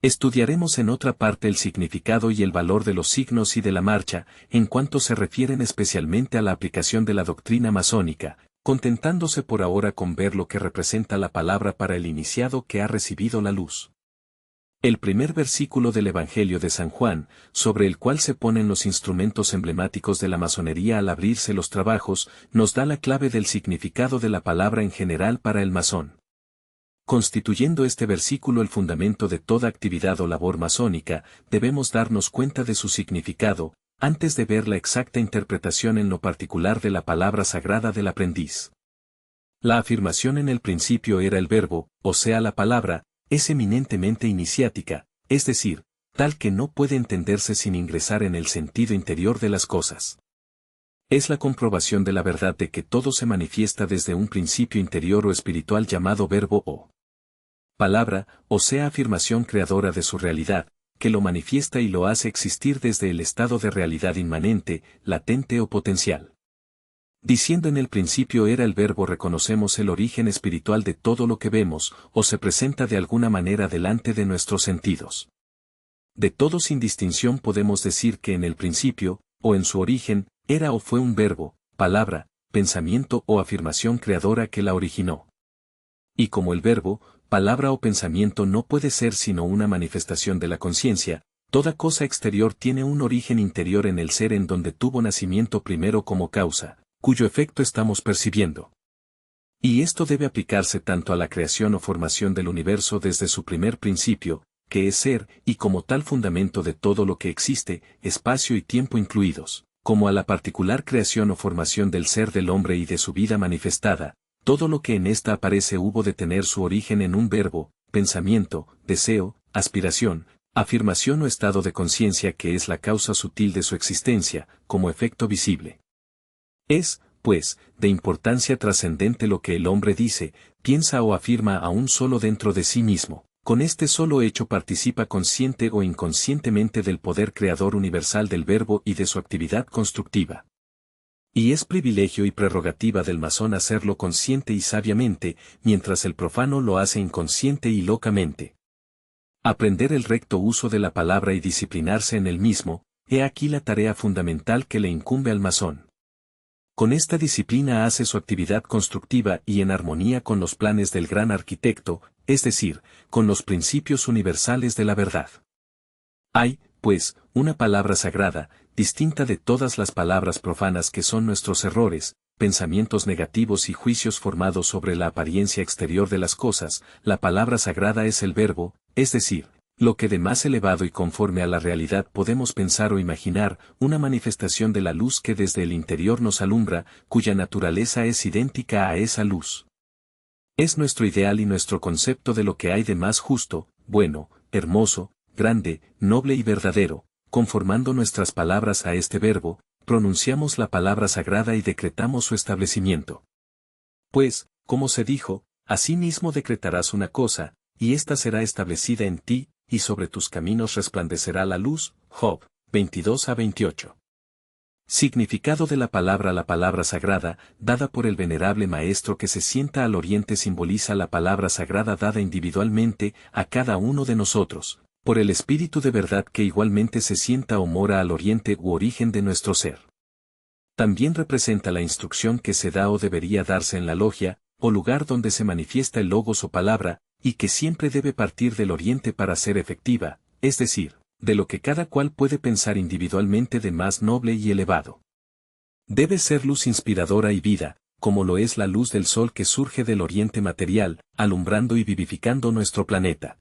Estudiaremos en otra parte el significado y el valor de los signos y de la marcha, en cuanto se refieren especialmente a la aplicación de la doctrina masónica, contentándose por ahora con ver lo que representa la palabra para el iniciado que ha recibido la luz. El primer versículo del Evangelio de San Juan, sobre el cual se ponen los instrumentos emblemáticos de la masonería al abrirse los trabajos, nos da la clave del significado de la palabra en general para el masón. Constituyendo este versículo el fundamento de toda actividad o labor masónica, debemos darnos cuenta de su significado, antes de ver la exacta interpretación en lo particular de la palabra sagrada del aprendiz. La afirmación en el principio era el verbo, o sea la palabra, es eminentemente iniciática, es decir, tal que no puede entenderse sin ingresar en el sentido interior de las cosas. Es la comprobación de la verdad de que todo se manifiesta desde un principio interior o espiritual llamado verbo o palabra, o sea afirmación creadora de su realidad, que lo manifiesta y lo hace existir desde el estado de realidad inmanente, latente o potencial. Diciendo en el principio era el verbo reconocemos el origen espiritual de todo lo que vemos, o se presenta de alguna manera delante de nuestros sentidos. De todo sin distinción podemos decir que en el principio, o en su origen, era o fue un verbo, palabra, pensamiento o afirmación creadora que la originó. Y como el verbo, palabra o pensamiento no puede ser sino una manifestación de la conciencia, toda cosa exterior tiene un origen interior en el ser en donde tuvo nacimiento primero como causa, cuyo efecto estamos percibiendo. Y esto debe aplicarse tanto a la creación o formación del universo desde su primer principio, que es ser, y como tal fundamento de todo lo que existe, espacio y tiempo incluidos, como a la particular creación o formación del ser del hombre y de su vida manifestada. Todo lo que en ésta aparece hubo de tener su origen en un verbo, pensamiento, deseo, aspiración, afirmación o estado de conciencia que es la causa sutil de su existencia, como efecto visible. Es, pues, de importancia trascendente lo que el hombre dice, piensa o afirma aún solo dentro de sí mismo. Con este solo hecho participa consciente o inconscientemente del poder creador universal del verbo y de su actividad constructiva. Y es privilegio y prerrogativa del masón hacerlo consciente y sabiamente, mientras el profano lo hace inconsciente y locamente. Aprender el recto uso de la palabra y disciplinarse en el mismo, he aquí la tarea fundamental que le incumbe al masón. Con esta disciplina hace su actividad constructiva y en armonía con los planes del gran arquitecto, es decir, con los principios universales de la verdad. Hay, pues, una palabra sagrada, distinta de todas las palabras profanas que son nuestros errores, pensamientos negativos y juicios formados sobre la apariencia exterior de las cosas. La palabra sagrada es el verbo, es decir, lo que de más elevado y conforme a la realidad podemos pensar o imaginar, una manifestación de la luz que desde el interior nos alumbra, cuya naturaleza es idéntica a esa luz. Es nuestro ideal y nuestro concepto de lo que hay de más justo, bueno, hermoso, grande, noble y verdadero. Conformando nuestras palabras a este verbo, pronunciamos la palabra sagrada y decretamos su establecimiento. Pues, como se dijo, asimismo decretarás una cosa, y ésta será establecida en ti, y sobre tus caminos resplandecerá la luz. Job 22-28. Significado de la palabra. La palabra sagrada, dada por el venerable maestro que se sienta al oriente, simboliza la palabra sagrada dada individualmente a cada uno de nosotros, por el Espíritu de verdad que igualmente se sienta o mora al oriente u origen de nuestro ser. También representa la instrucción que se da o debería darse en la logia, o lugar donde se manifiesta el logos o palabra, y que siempre debe partir del oriente para ser efectiva, es decir, de lo que cada cual puede pensar individualmente de más noble y elevado. Debe ser luz inspiradora y vida, como lo es la luz del sol que surge del oriente material, alumbrando y vivificando nuestro planeta.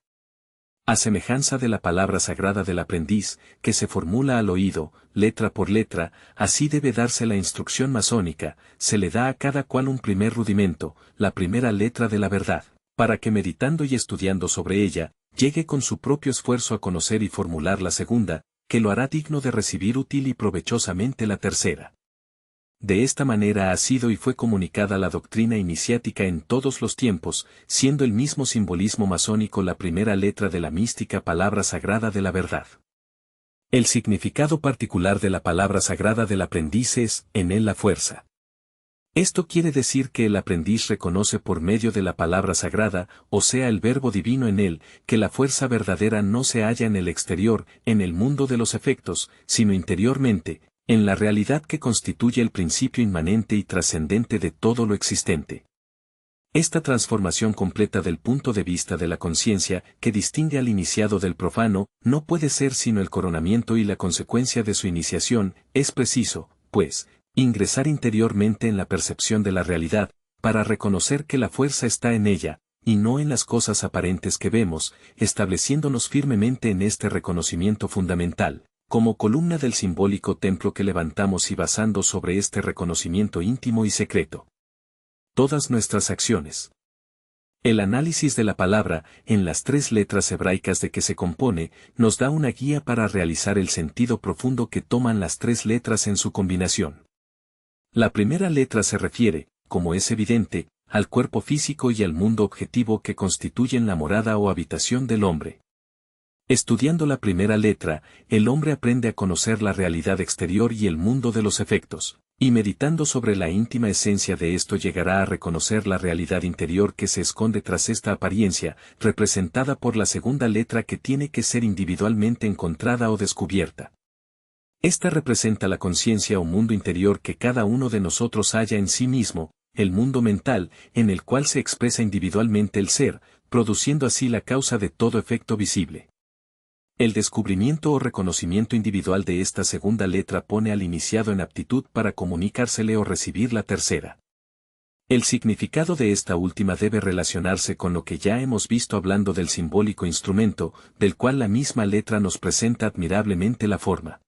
A semejanza de la palabra sagrada del aprendiz, que se formula al oído, letra por letra, así debe darse la instrucción masónica, se le da a cada cual un primer rudimento, la primera letra de la verdad, para que meditando y estudiando sobre ella, llegue con su propio esfuerzo a conocer y formular la segunda, que lo hará digno de recibir útil y provechosamente la tercera. De esta manera ha sido y fue comunicada la doctrina iniciática en todos los tiempos, siendo el mismo simbolismo masónico la primera letra de la mística palabra sagrada de la verdad. El significado particular de la palabra sagrada del aprendiz es, en él la fuerza. Esto quiere decir que el aprendiz reconoce por medio de la palabra sagrada, o sea el verbo divino en él, que la fuerza verdadera no se halla en el exterior, en el mundo de los efectos, sino interiormente, en la realidad que constituye el principio inmanente y trascendente de todo lo existente. Esta transformación completa del punto de vista de la conciencia, que distingue al iniciado del profano, no puede ser sino el coronamiento y la consecuencia de su iniciación. Es preciso, pues, ingresar interiormente en la percepción de la realidad, para reconocer que la fuerza está en ella, y no en las cosas aparentes que vemos, estableciéndonos firmemente en este reconocimiento fundamental, como columna del simbólico templo que levantamos y basando sobre este reconocimiento íntimo y secreto todas nuestras acciones. El análisis de la palabra, en las 3 letras hebraicas de que se compone, nos da una guía para realizar el sentido profundo que toman las 3 letras en su combinación. La primera letra se refiere, como es evidente, al cuerpo físico y al mundo objetivo que constituyen la morada o habitación del hombre. Estudiando la primera letra, el hombre aprende a conocer la realidad exterior y el mundo de los efectos, y meditando sobre la íntima esencia de esto llegará a reconocer la realidad interior que se esconde tras esta apariencia, representada por la segunda letra que tiene que ser individualmente encontrada o descubierta. Esta representa la conciencia o mundo interior que cada uno de nosotros halla en sí mismo, el mundo mental, en el cual se expresa individualmente el ser, produciendo así la causa de todo efecto visible. El descubrimiento o reconocimiento individual de esta segunda letra pone al iniciado en aptitud para comunicársele o recibir la tercera. El significado de esta última debe relacionarse con lo que ya hemos visto hablando del simbólico instrumento, del cual la misma letra nos presenta admirablemente la forma.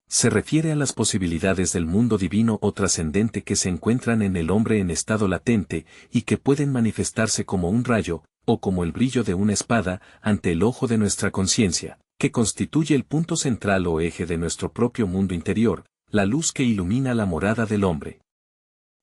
Se refiere a las posibilidades del mundo divino o trascendente que se encuentran en el hombre en estado latente, y que pueden manifestarse como un rayo, o como el brillo de una espada, ante el ojo de nuestra conciencia, que constituye el punto central o eje de nuestro propio mundo interior, la luz que ilumina la morada del hombre.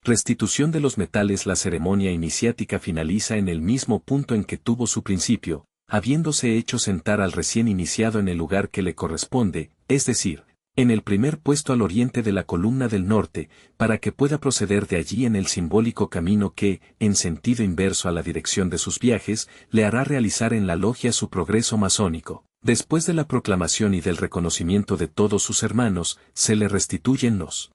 Restitución de los metales. La ceremonia iniciática finaliza en el mismo punto en que tuvo su principio, habiéndose hecho sentar al recién iniciado en el lugar que le corresponde, es decir, en el primer puesto al oriente de la columna del norte, para que pueda proceder de allí en el simbólico camino que, en sentido inverso a la dirección de sus viajes, le hará realizar en la logia su progreso masónico. Después de la proclamación y del reconocimiento de todos sus hermanos, se le restituyen los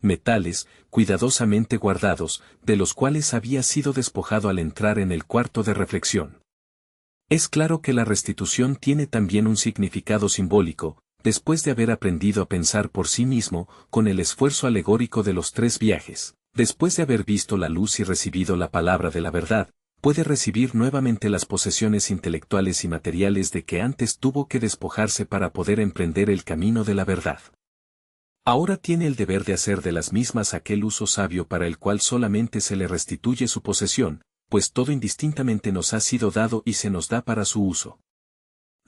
metales, cuidadosamente guardados, de los cuales había sido despojado al entrar en el cuarto de reflexión. Es claro que la restitución tiene también un significado simbólico. Después de haber aprendido a pensar por sí mismo, con el esfuerzo alegórico de los 3 viajes, después de haber visto la luz y recibido la palabra de la verdad, puede recibir nuevamente las posesiones intelectuales y materiales de que antes tuvo que despojarse para poder emprender el camino de la verdad. Ahora tiene el deber de hacer de las mismas aquel uso sabio para el cual solamente se le restituye su posesión, pues todo indistintamente nos ha sido dado y se nos da para su uso.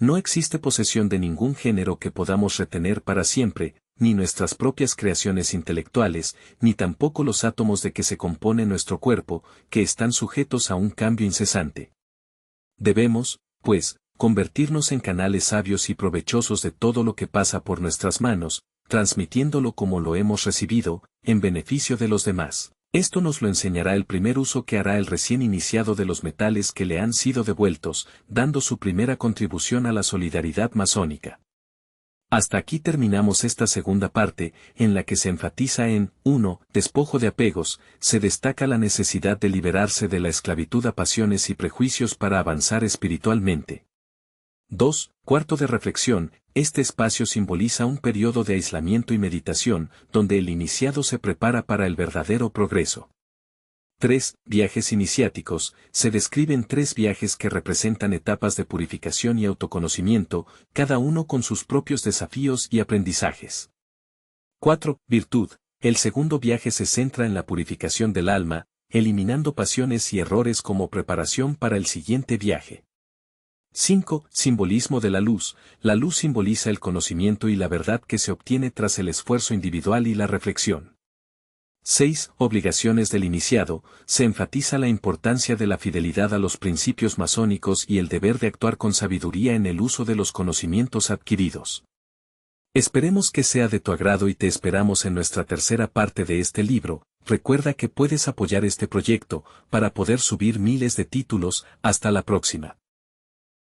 No existe posesión de ningún género que podamos retener para siempre, ni nuestras propias creaciones intelectuales, ni tampoco los átomos de que se compone nuestro cuerpo, que están sujetos a un cambio incesante. Debemos, pues, convertirnos en canales sabios y provechosos de todo lo que pasa por nuestras manos, transmitiéndolo como lo hemos recibido, en beneficio de los demás. Esto nos lo enseñará el primer uso que hará el recién iniciado de los metales que le han sido devueltos, dando su primera contribución a la solidaridad masónica. Hasta aquí terminamos esta segunda parte, en la que se enfatiza en 1. Despojo de apegos, se destaca la necesidad de liberarse de la esclavitud a pasiones y prejuicios para avanzar espiritualmente. 2. Cuarto de reflexión, este espacio simboliza un periodo de aislamiento y meditación, donde el iniciado se prepara para el verdadero progreso. 3. Viajes iniciáticos, se describen 3 viajes que representan etapas de purificación y autoconocimiento, cada uno con sus propios desafíos y aprendizajes. 4. Virtud, el segundo viaje se centra en la purificación del alma, eliminando pasiones y errores como preparación para el siguiente viaje. 5. Simbolismo de la luz simboliza el conocimiento y la verdad que se obtiene tras el esfuerzo individual y la reflexión. 6. Obligaciones del iniciado, se enfatiza la importancia de la fidelidad a los principios masónicos y el deber de actuar con sabiduría en el uso de los conocimientos adquiridos. Esperemos que sea de tu agrado y te esperamos en nuestra tercera parte de este libro. Recuerda que puedes apoyar este proyecto, para poder subir miles de títulos. Hasta la próxima.